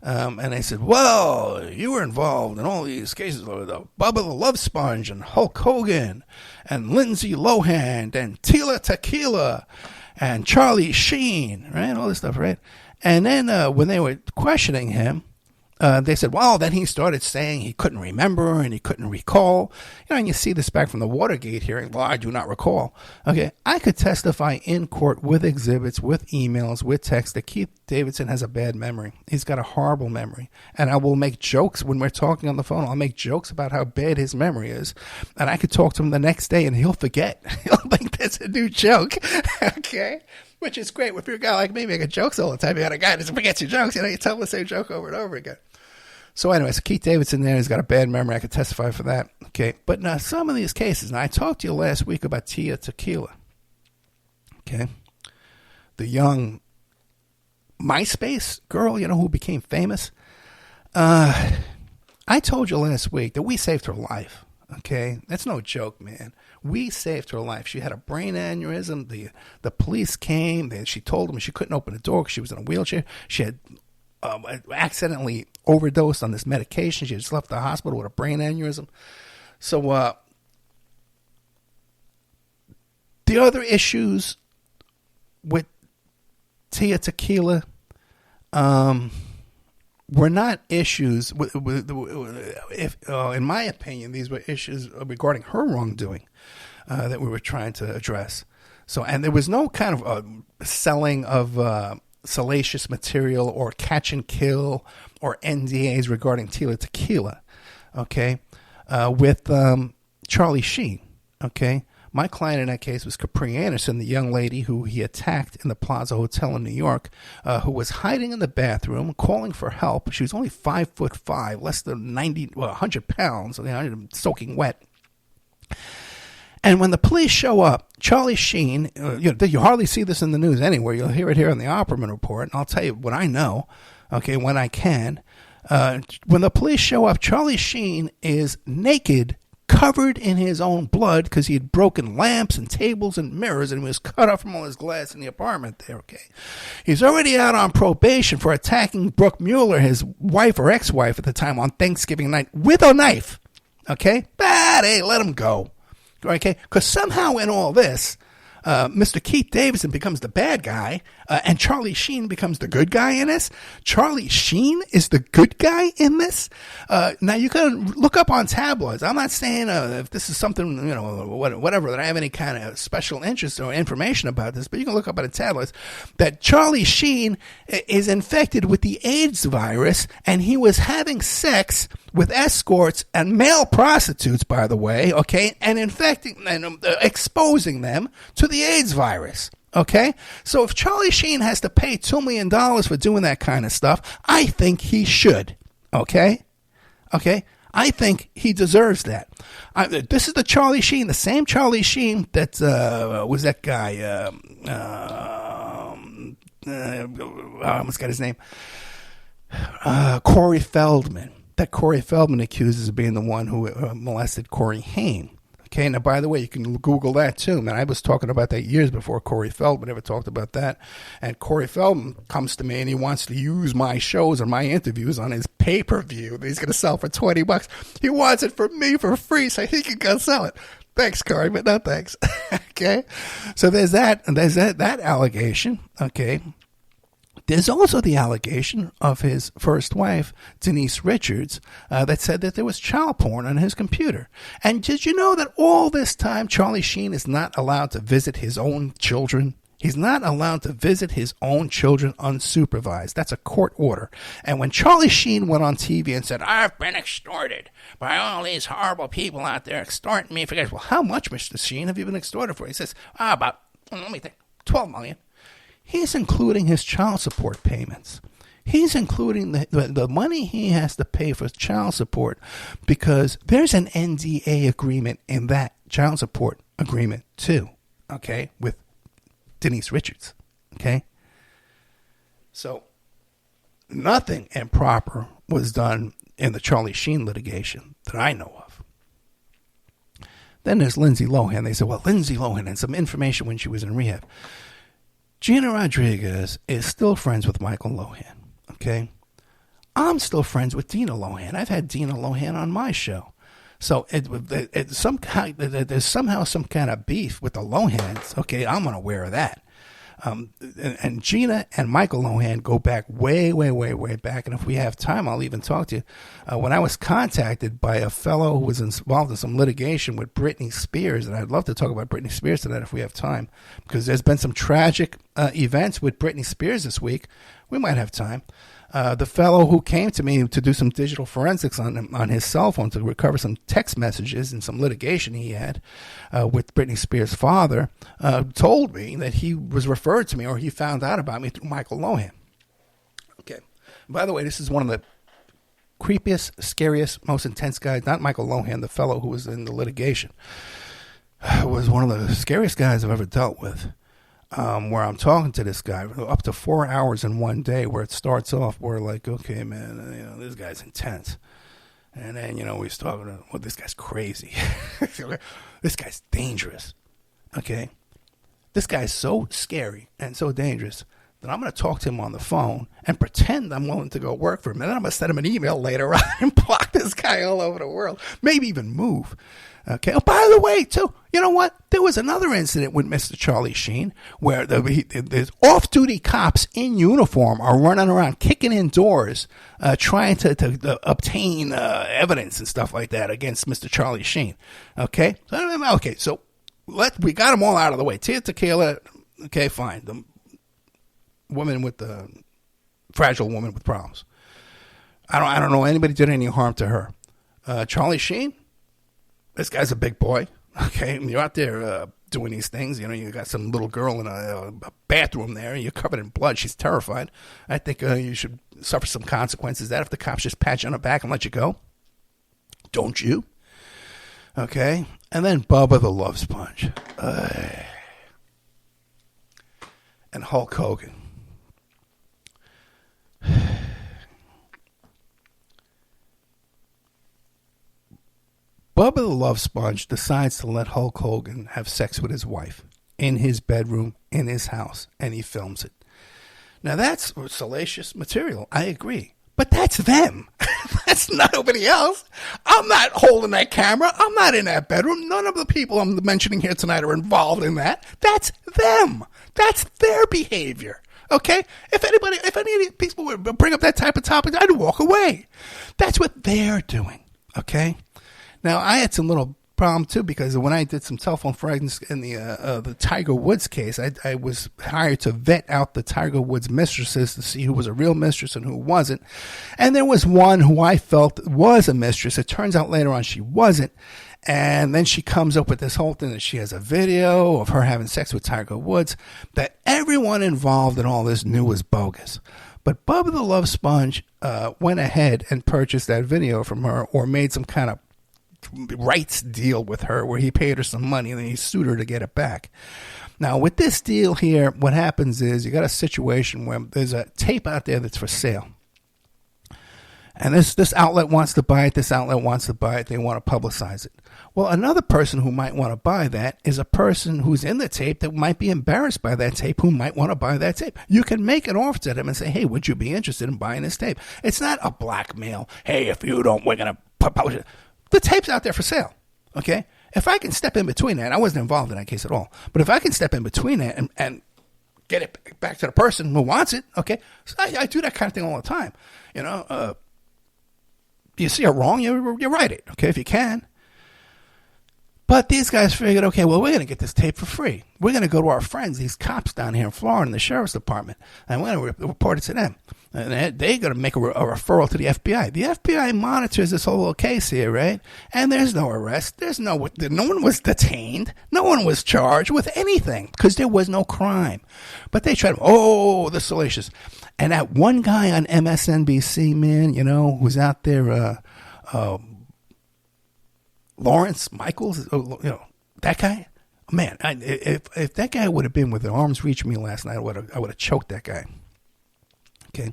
And they said, well, you were involved in all these cases with Bubba the Love Sponge and Hulk Hogan and Lindsay Lohan and Tila Tequila and Charlie Sheen, right? All this stuff, right? And then when they were questioning him, they said, well, then he started saying he couldn't remember and he couldn't recall. And you see this back from the Watergate hearing. Well, I do not recall. Okay, I could testify in court with exhibits, with emails, with text that Keith Davidson has a bad memory. He's got a horrible memory. And I will make jokes when we're talking on the phone. I'll make jokes about how bad his memory is. And I could talk to him the next day and he'll forget. He'll think that's a new joke. Okay? Which is great. If you're a guy like me making jokes all the time, you got a guy that doesn't forget your jokes. You tell him the same joke over and over again. So anyway, so Keith Davidson there, he's got a bad memory. I could testify for that. Okay. But now some of these cases, and I talked to you last week about Tia Tequila. Okay. The young MySpace girl, who became famous. I told you last week that we saved her life. Okay. That's no joke, man. We saved her life. She had a brain aneurysm. The police came. She told them she couldn't open the door because she was in a wheelchair. She had accidentally overdosed on this medication. She just left the hospital with a brain aneurysm. So the other issues with Tia Tequila were not issues in my opinion, these were issues regarding her wrongdoing that we were trying to address. So, and there was no kind of selling of salacious material or catch and kill or NDAs regarding Tia Tequila, okay, with Charlie Sheen, okay. My client in that case was Capri Anderson, the young lady who he attacked in the Plaza Hotel in New York, who was hiding in the bathroom, calling for help. She was only 5'5", less than 100 pounds, soaking wet. And when the police show up, Charlie Sheen, you hardly see this in the news anywhere. You'll hear it here on the Opperman Report, and I'll tell you what I know, okay, when I can. When the police show up, Charlie Sheen is naked, covered in his own blood because he had broken lamps and tables and mirrors, and he was cut off from all his glass in the apartment there, okay? He's already out on probation for attacking Brooke Mueller, his wife or ex-wife at the time, on Thanksgiving night with a knife, okay? But hey, let him go. Okay, because somehow in all this, Mr. Keith Davidson becomes the bad guy, and Charlie Sheen becomes the good guy in this. Charlie Sheen is the good guy in this. Now, you can look up on tabloids. I'm not saying if this is something, whatever, that I have any kind of special interest or information about this, but you can look up on the tabloids that Charlie Sheen is infected with the AIDS virus, and he was having sex with escorts and male prostitutes, by the way, okay, and infecting and exposing them to the AIDS virus, okay? So if Charlie Sheen has to pay $2 million for doing that kind of stuff, I think he should, okay? Okay? I think he deserves that. This is the Charlie Sheen, the same Charlie Sheen that was that guy, I almost got his name, Corey Feldman. That Corey Feldman accuses of being the one who molested Corey Haim. Okay, now, by the way, you can Google that, too. Man, I was talking about that years before Corey Feldman ever talked about that. And Corey Feldman comes to me and he wants to use my shows or my interviews on his pay-per-view that he's going to sell for $20. He wants it for me for free so he can go sell it. Thanks, Corey, but no thanks. Okay? So there's that allegation, okay? There's also the allegation of his first wife, Denise Richards, that said that there was child porn on his computer. And did you know that all this time Charlie Sheen is not allowed to visit his own children? He's not allowed to visit his own children unsupervised. That's a court order. And when Charlie Sheen went on TV and said, I've been extorted by all these horrible people out there extorting me for guys. Well, how much, Mr. Sheen, have you been extorted for? He says, about, let me think, $12 million. He's including his child support payments. He's including the money he has to pay for child support because there's an NDA agreement in that child support agreement too, okay, with Denise Richards, okay? So nothing improper was done in the Charlie Sheen litigation that I know of. Then there's Lindsay Lohan. They said, well, Lindsay Lohan and some information when she was in rehab. Gina Rodriguez is still friends with Michael Lohan, okay? I'm still friends with Dina Lohan. I've had Dina Lohan on my show. So there's somehow some kind of beef with the Lohans. Okay, I'm unaware of that. And Gina and Michael Lohan go back way, way, way, way back. And if we have time, I'll even talk to you. When I was contacted by a fellow who was involved in some litigation with Britney Spears, and I'd love to talk about Britney Spears tonight if we have time, because there's been some tragic events with Britney Spears this week. We might have time. The fellow who came to me to do some digital forensics on his cell phone to recover some text messages and some litigation he had with Britney Spears' father told me that he was referred to me or he found out about me through Michael Lohan. Okay. By the way, this is one of the creepiest, scariest, most intense guys. Not Michael Lohan, the fellow who was in the litigation. Was one of the scariest guys I've ever dealt with. Where I'm talking to this guy up to 4 hours in one day, where it starts off, we're like, okay, man, this guy's intense. And then, we start, well, this guy's crazy. This guy's dangerous. Okay. This guy's so scary and so dangerous that I'm going to talk to him on the phone and pretend I'm willing to go work for him. And then I'm going to send him an email later on and block this guy all over the world. Maybe even move. Okay. Oh, by the way, too, you know what? There was another incident with Mr. Charlie Sheen where there's off-duty cops in uniform are running around kicking in doors, trying to obtain evidence and stuff like that against Mr. Charlie Sheen. Okay. So we got them all out of the way. Tia Tequila. Okay, fine. The woman with the fragile woman with problems. I don't know anybody did any harm to her. Charlie Sheen. This guy's a big boy, okay? You're out there doing these things. You got some little girl in a bathroom there. You're covered in blood. She's terrified. I think you should suffer some consequences. That if the cops just pat you on the back and let you go. Don't you? Okay? And then Bubba the Love Sponge. And Hulk Hogan. Bubba the Love Sponge decides to let Hulk Hogan have sex with his wife in his bedroom, in his house, and he films it. Now, that's salacious material. I agree. But that's them. That's not nobody else. I'm not holding that camera. I'm not in that bedroom. None of the people I'm mentioning here tonight are involved in that. That's them. That's their behavior. Okay? If any people would bring up that type of topic, I'd walk away. That's what they're doing. Okay? Now, I had some little problem, too, because when I did some telephone forensics in the Tiger Woods case, I was hired to vet out the Tiger Woods mistresses to see who was a real mistress and who wasn't. And there was one who I felt was a mistress. It turns out later on she wasn't. And then she comes up with this whole thing that she has a video of her having sex with Tiger Woods that everyone involved in all this knew was bogus. But Bubba the Love Sponge went ahead and purchased that video from her or made some kind of rights deal with her where he paid her some money and then he sued her to get it back. Now, with this deal here, what happens is you got a situation where there's a tape out there that's for sale. And this outlet wants to buy it, this outlet wants to buy it, they want to publicize it. Well, another person who might want to buy that is a person who's in the tape that might be embarrassed by that tape who might want to buy that tape. You can make an offer to them and say, hey, would you be interested in buying this tape? It's not a blackmail. Hey, if you don't, we're going to publish it. The tape's out there for sale, okay? If I can step in between that, I wasn't involved in that case at all, but if I can step in between that and get it back to the person who wants it. Okay, so I do that kind of thing all the time. You know, you see it wrong, you write it. Okay, if you can. But these guys figured, okay, well, we're going to get this tape for free. We're going to go to our friends, these cops down here in Florida in the sheriff's department, and we're going to report it to them. And they're going to make a referral to the FBI. The FBI monitors this whole little case here, right? And there's no arrest. No one was detained. No one was charged with anything because there was no crime. But they tried, the salacious. And that one guy on MSNBC, man, you know, who's out there, Lawrence Michaels, you know, that guy, man, if that guy would have been within arm's reach of me last night, I would have choked that guy. Okay.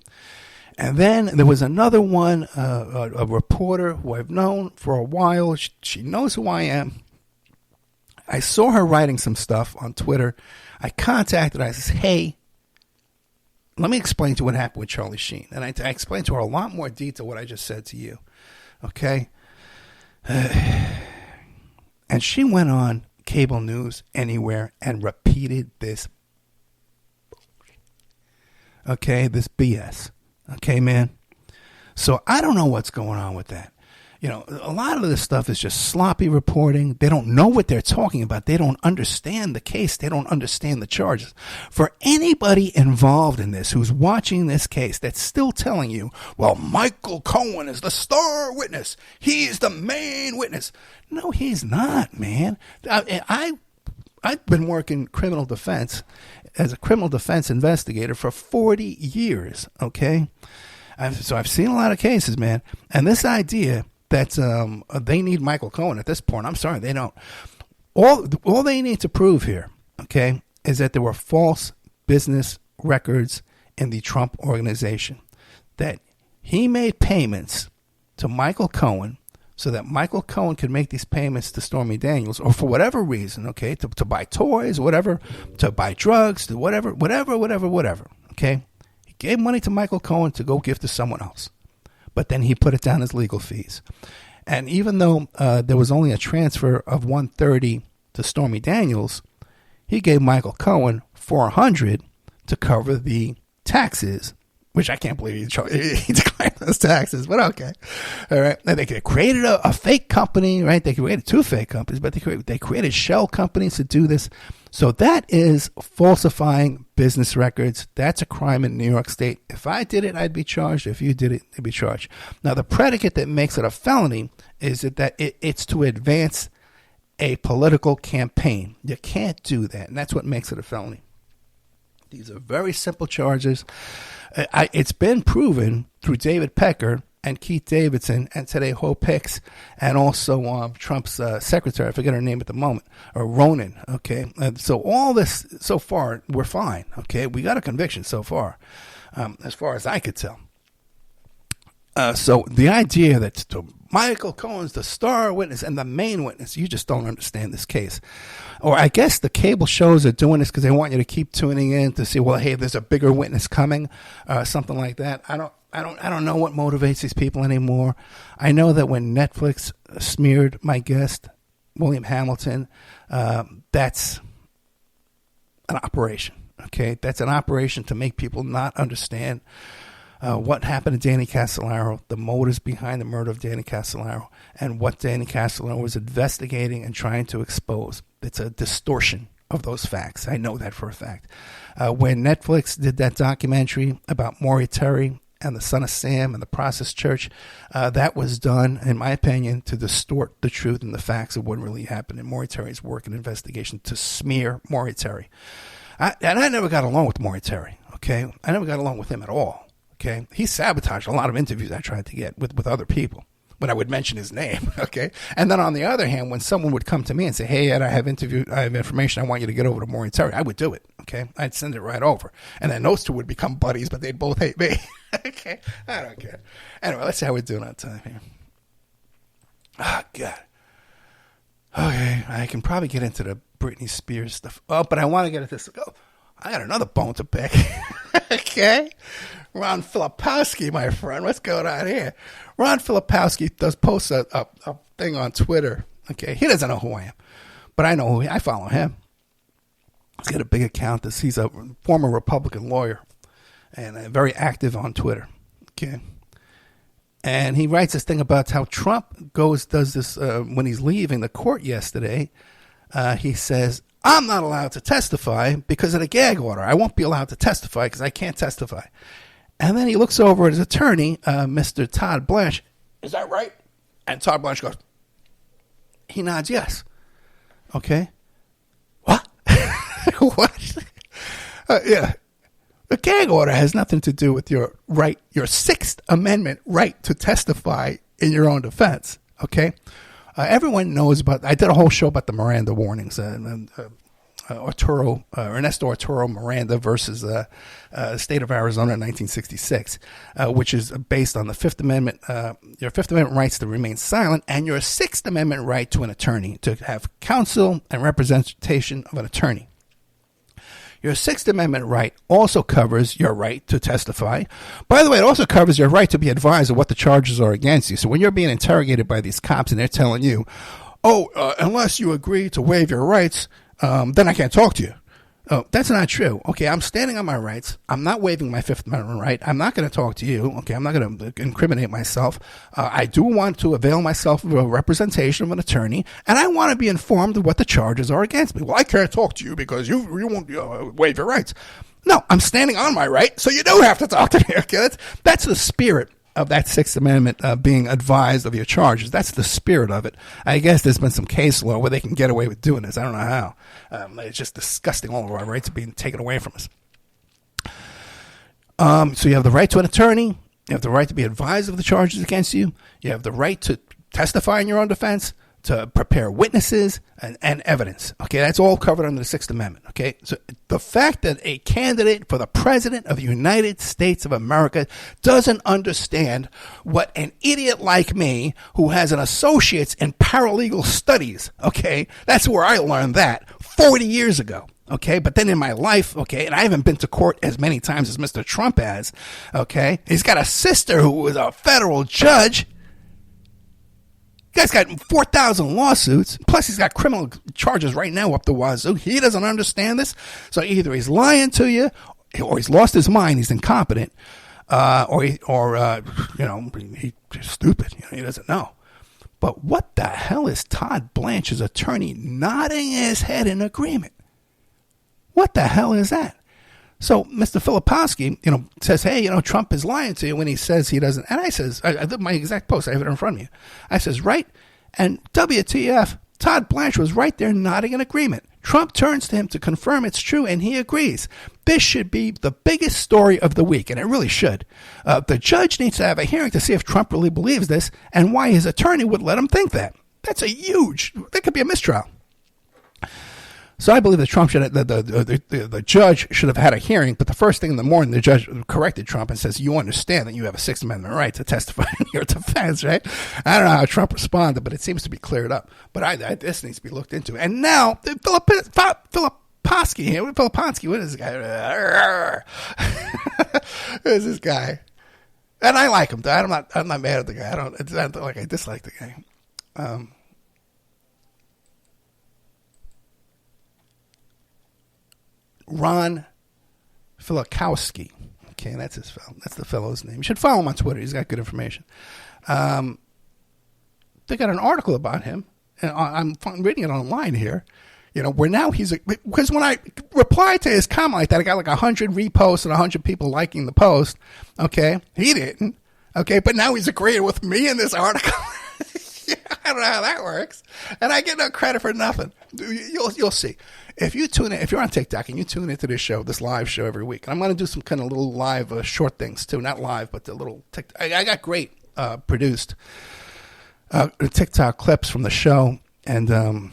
And then there was another one, a reporter who I've known for a while. She knows who I am. I saw her writing some stuff on Twitter. I contacted her. I said, hey, let me explain to you what happened with Charlie Sheen. And I explained to her a lot more detail what I just said to you. Okay. And she went on Cable News Anywhere and repeated this. Okay, this BS. Okay, man. So I don't know what's going on with that. You know, a lot of this stuff is just sloppy reporting. They don't know what they're talking about. They don't understand the case. They don't understand the charges. For anybody involved in this who's watching this case that's still telling you, well, Michael Cohen is the star witness. He's the main witness. No, he's not, man. I've been working criminal defense as a criminal defense investigator for 40 years, okay? So I've seen a lot of cases, man. And this idea that they need Michael Cohen at this point, I'm sorry, they don't. All they need to prove here, okay, is that there were false business records in the Trump organization, that he made payments to Michael Cohen so that Michael Cohen could make these payments to Stormy Daniels, or for whatever reason, okay, to buy toys, whatever, to buy drugs, to whatever, okay? He gave money to Michael Cohen to go give to someone else, but then he put it down as legal fees. And even though there was only a transfer of $130 to Stormy Daniels, he gave Michael Cohen $400 to cover the taxes, which I can't believe he declared those taxes, but okay. All right. And they created a fake company, right? They created two fake companies, but they created shell companies to do this. So that is falsifying business records. That's a crime in New York State. If I did it, I'd be charged. If you did it, I'd be charged. Now, the predicate that makes it a felony is that it's to advance a political campaign. You can't do that, and that's what makes it a felony. These are very simple charges. It's been proven through David Pecker and Keith Davidson and today Hope Hicks and also Trump's secretary, I forget her name at the moment, or Ronan, okay? So all this, so far, we're fine, okay? We got a conviction so far as I could tell. So the idea that Michael Cohen's the star witness and the main witness, you just don't understand this case. Or I guess the cable shows are doing this because they want you to keep tuning in to see, well, hey, there's a bigger witness coming, something like that. I don't know what motivates these people anymore. I know that when Netflix smeared my guest, William Hamilton, that's an operation. Okay, that's an operation to make people not understand what happened to Danny Castellaro, the motives behind the murder of Danny Castellaro, and what Danny Castellaro was investigating and trying to expose. It's a distortion of those facts. I know that for a fact. When Netflix did that documentary about Maury Terry and the Son of Sam and the Process Church, that was done, in my opinion, to distort the truth and the facts of what really happened in Maury Terry's work and investigation to smear Maury Terry. I never got along with Maury Terry, okay? I never got along with him at all, okay? He sabotaged a lot of interviews I tried to get with other people when I would mention his name, okay? And then on the other hand, when someone would come to me and say, hey, Ed, I have information, I want you to get over to Maury Terry, I would do it, okay? I'd send it right over. And then those two would become buddies, but they'd both hate me, okay? I don't care. Anyway, let's see how we're doing on time here. Oh, God. Okay, I can probably get into the Britney Spears stuff. Oh, but I want to get at this. Oh, I got another bone to pick. Okay? Ron Filipowski, my friend. What's going on here? Ron Filipowski does post a thing on Twitter. Okay? He doesn't know who I am. But I know I follow him. He's got a big account. He's a former Republican lawyer and very active on Twitter. Okay. And he writes this thing about how Trump does this when he's leaving the court yesterday. He says, I'm not allowed to testify because of the gag order. I won't be allowed to testify because I can't testify. And then he looks over at his attorney, Mr. Todd Blanche. Is that right? And Todd Blanche goes, he nods yes. Okay. What? What? Yeah. The gag order has nothing to do with your right, your Sixth Amendment right to testify in your own defense. Okay. Everyone knows about, I did a whole show about the Miranda warnings and Ernesto Arturo Miranda versus the state of Arizona in 1966, which is based on the Fifth Amendment, your Fifth Amendment rights to remain silent and your Sixth Amendment right to an attorney, to have counsel and representation of an attorney. Your Sixth Amendment right also covers your right to testify. By the way, it also covers your right to be advised of what the charges are against you. So when you're being interrogated by these cops and they're telling you, unless you agree to waive your rights, then I can't talk to you. Oh, that's not true. Okay, I'm standing on my rights. I'm not waiving my Fifth Amendment right. I'm not going to talk to you. Okay, I'm not going to incriminate myself. I do want to avail myself of a representation of an attorney, and I want to be informed of what the charges are against me. Well, I can't talk to you because you won't waive your rights. No, I'm standing on my right, so you do have to talk to me. Okay, that's the spirit of that Sixth Amendment being advised of your charges. That's the spirit of it. I guess there's been some case law where they can get away with doing this. I don't know how. It's just disgusting. All of our rights are being taken away from us. So you have the right to an attorney. You have the right to be advised of the charges against you. You have the right to testify in your own defense, to prepare witnesses and evidence. Okay, that's all covered under the Sixth Amendment. Okay, so the fact that a candidate for the president of the United States of America doesn't understand what an idiot like me, who has an associate's in paralegal studies, okay, that's where I learned that 40 years ago. Okay, but then in my life, okay, and I haven't been to court as many times as Mr. Trump has, okay, he's got a sister who was a federal judge. Guy's got 4,000 lawsuits, plus he's got criminal charges right now up the wazoo. He doesn't understand this, so either he's lying to you, or he's lost his mind, he's incompetent, or he's stupid. He doesn't know. But what the hell is Todd Blanche's attorney nodding his head in agreement? What the hell is that? So Mr. Filipowski, says, hey, Trump is lying to you when he says he doesn't. And I says, I did my exact post. I have it in front of me. I says, right. And WTF, Todd Blanche was right there nodding in agreement. Trump turns to him to confirm it's true, and he agrees. This should be the biggest story of the week, and it really should. The judge needs to have a hearing to see if Trump really believes this and why his attorney would let him think that. That could be a mistrial. So I believe that Trump the judge should have had a hearing, but the first thing in the morning, the judge corrected Trump and says, you understand that you have a Sixth Amendment right to testify in your defense, right? I don't know how Trump responded, but it seems to be cleared up. But this needs to be looked into. And now, Filipowski here, what is this guy? Who's this guy? And I like him. I'm not mad at the guy. It's not like I dislike the guy. Ron Filipowski. Okay, that's the fellow's name. You should follow him on Twitter. He's got good information. They got an article about him, and I'm reading it online here. Where now because when I replied to his comment like that, I got like 100 reposts and 100 people liking the post. Okay, he didn't. Okay, but now he's agreeing with me in this article. I don't know how that works, and I get no credit for nothing. You'll see. If you're on TikTok and you tune into this live show every week, and I'm going to do some kind of little live short things too, not live, but the little TikTok. I got great produced TikTok clips from the show, and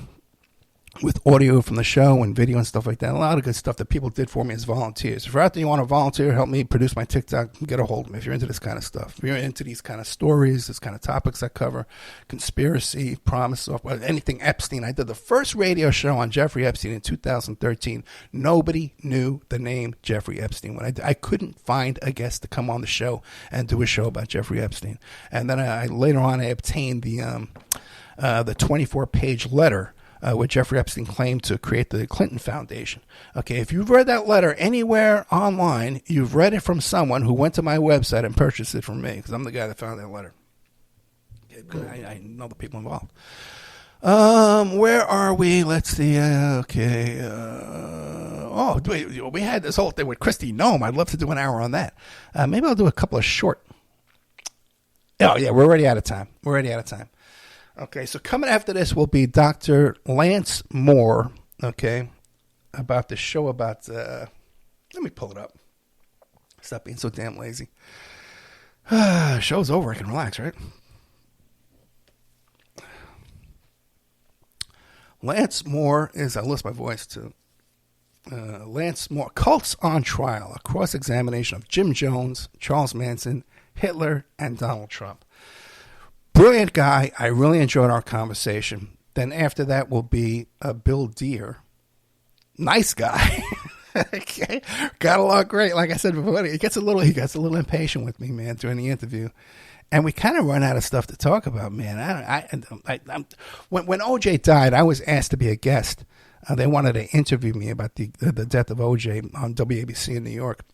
with audio from the show and video and stuff like that. A lot of good stuff that people did for me as volunteers. If you're out there, you want to volunteer, help me produce my TikTok, get a hold of me if you're into this kind of stuff. If you're into these kind of stories, this kind of topics I cover, conspiracy, promise, anything Epstein. I did the first radio show on Jeffrey Epstein in 2013. Nobody knew the name Jeffrey Epstein. When I couldn't find a guest to come on the show and do a show about Jeffrey Epstein. And then later on I obtained the 24-page letter where Jeffrey Epstein claimed to create the Clinton Foundation. Okay, if you've read that letter anywhere online, you've read it from someone who went to my website and purchased it from me, because I'm the guy that found that letter. Okay, I know the people involved. Where are we? Let's see. We had this whole thing with Kristi Noem. I'd love to do an hour on that. Maybe I'll do a couple of short. Oh, yeah, we're already out of time. Okay, so coming after this will be Dr. Lance Moore, okay, about the show about, let me pull it up. Stop being so damn lazy. Show's over, I can relax, right? Lance Moore is, I lost my voice too. Lance Moore, Cults on Trial, a cross-examination of Jim Jones, Charles Manson, Hitler, and Donald Trump. Brilliant guy. I really enjoyed our conversation. Then after that will be Bill Deere. Nice guy. Okay. Got along great. Like I said before, he gets a little impatient with me, man, during the interview. And we kind of run out of stuff to talk about, man. When OJ died, I was asked to be a guest. They wanted to interview me about the death of OJ on WABC in New York.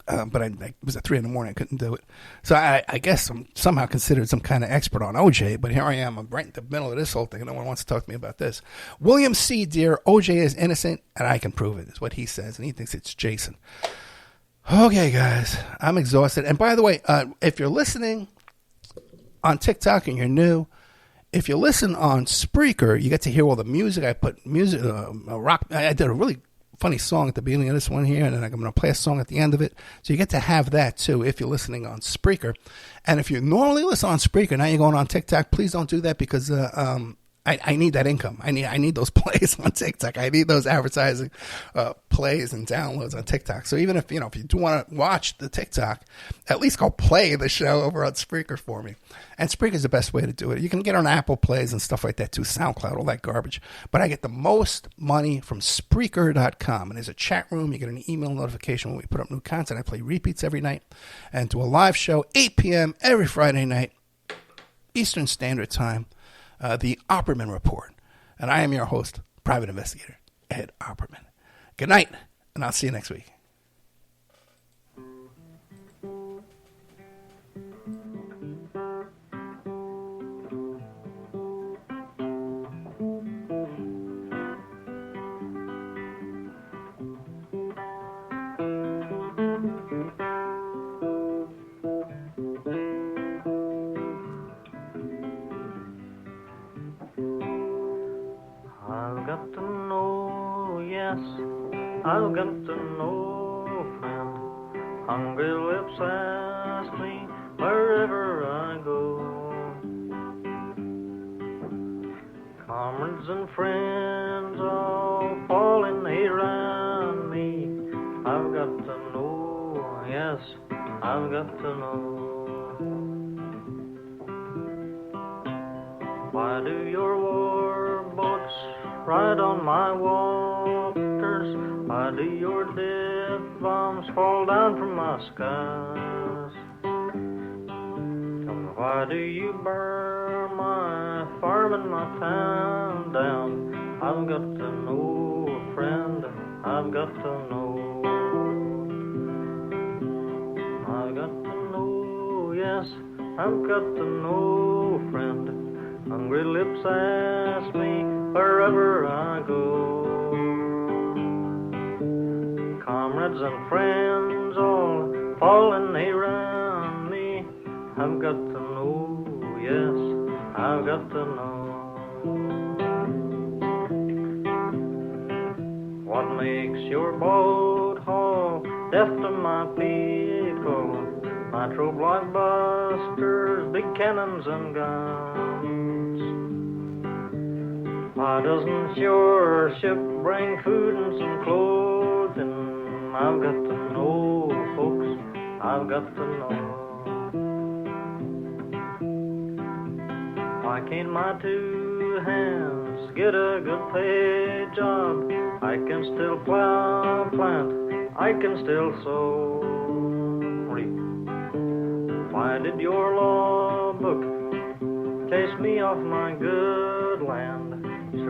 But it was at 3 a.m. I couldn't do it. So I guess I'm somehow considered some kind of expert on OJ, but here I am. I'm right in the middle of this whole thing, and no one wants to talk to me about this. William C. Deere, OJ is innocent, and I can prove it, is what he says, and he thinks it's Jason. Okay, guys, I'm exhausted. And by the way, if you're listening on TikTok and you're new, if you listen on Spreaker, you get to hear all the music. I put music, rock. I did a really funny song at the beginning of this one here, and then I'm going to play a song at the end of it. So you get to have that, too, if you're listening on Spreaker. And if you normally listen on Spreaker, now you're going on TikTok, please don't do that because I need that income. I need those plays on TikTok. I need those advertising plays and downloads on TikTok. So even if you do want to watch the TikTok, at least go play the show over on Spreaker for me. And Spreaker is the best way to do it. You can get on Apple Plays and stuff like that too, SoundCloud, all that garbage. But I get the most money from Spreaker.com. And there's a chat room. You get an email notification when we put up new content. I play repeats every night and do a live show 8 p.m. every Friday night, Eastern Standard Time. The Opperman Report. And I am your host, Private Investigator Ed Opperman. Good night, and I'll see you next week. I've got to know, friend. Hungry lips ask me wherever I go. Comrades and friends all falling around me. I've got to know, yes, I've got to know. Why do your war boats ride on my waters? Why do your death bombs fall down from my skies? Tell me, why do you burn my farm and my town down? I've got to know, friend, I've got to know. I've got to know, yes, I've got to know, friend. Hungry lips ask me wherever I go. Comrades and friends all falling around me. I've got to know, yes, I've got to know. What makes your boat haul death to my people? Nitro blockbusters, big cannons and guns. Why doesn't your ship bring food and some clothing? I've got to know, folks, I've got to know. Why can't my two hands get a good paid job? I can still plow, plant, I can still sow, reap. Why did your law book chase me off my good land?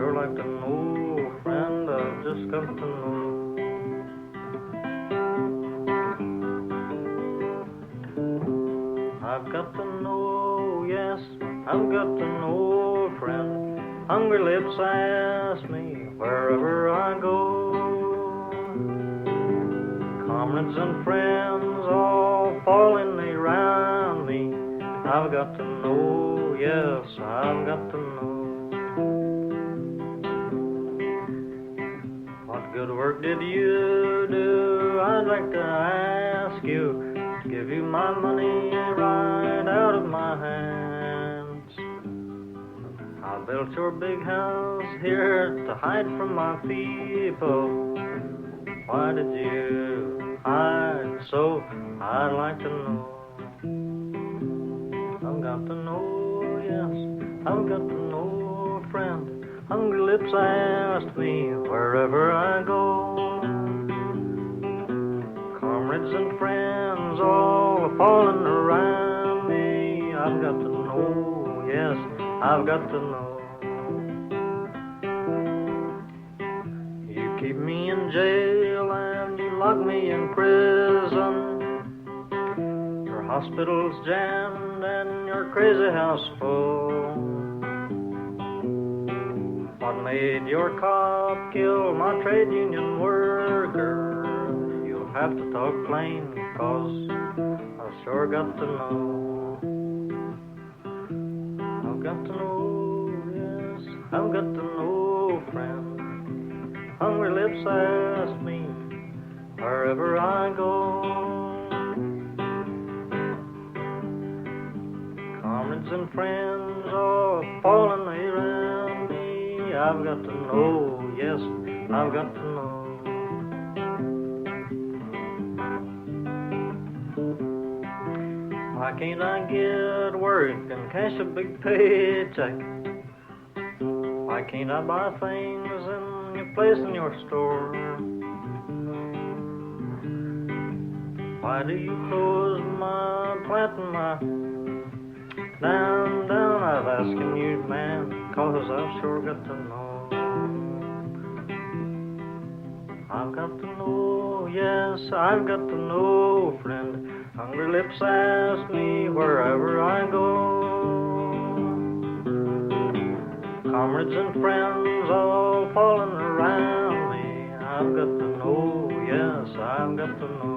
sure like to know, friend, I've just got to know. I've got to know, yes, I've got to know, friend. Hungry lips ask me wherever I go. Comrades and friends all falling around me. I've got to know, yes, I've got to know. What good work did you do? I'd like to ask you. Give you my money right out of my hands. I built your big house here to hide from my people. Why did you hide so? I'd like to know. I've got to know, yes, I've got to know, friend. Hungry lips asked me wherever I go. Comrades and friends all falling around me. I've got to know, yes, I've got to know. You keep me in jail and you lock me in prison. Your hospital's jammed and your crazy house full. What made your cop kill my trade union worker? Have to talk plain, 'cause I've sure got to know. I've got to know, yes, I've got to know, friend. Hungry lips ask me wherever I go. Comrades and friends all falling around me. I've got to know, yes, I've got to know. Why can't I get work and cash a big paycheck? Why can't I buy things in your place in your store? Why do you close my plant and my down? I've asking you, man, 'cause I've sure got to know. I've got to know, yes, I've got to know, friend. Hungry lips ask me wherever I go. Comrades and friends all falling around me. I've got to know, yes, I've got to know.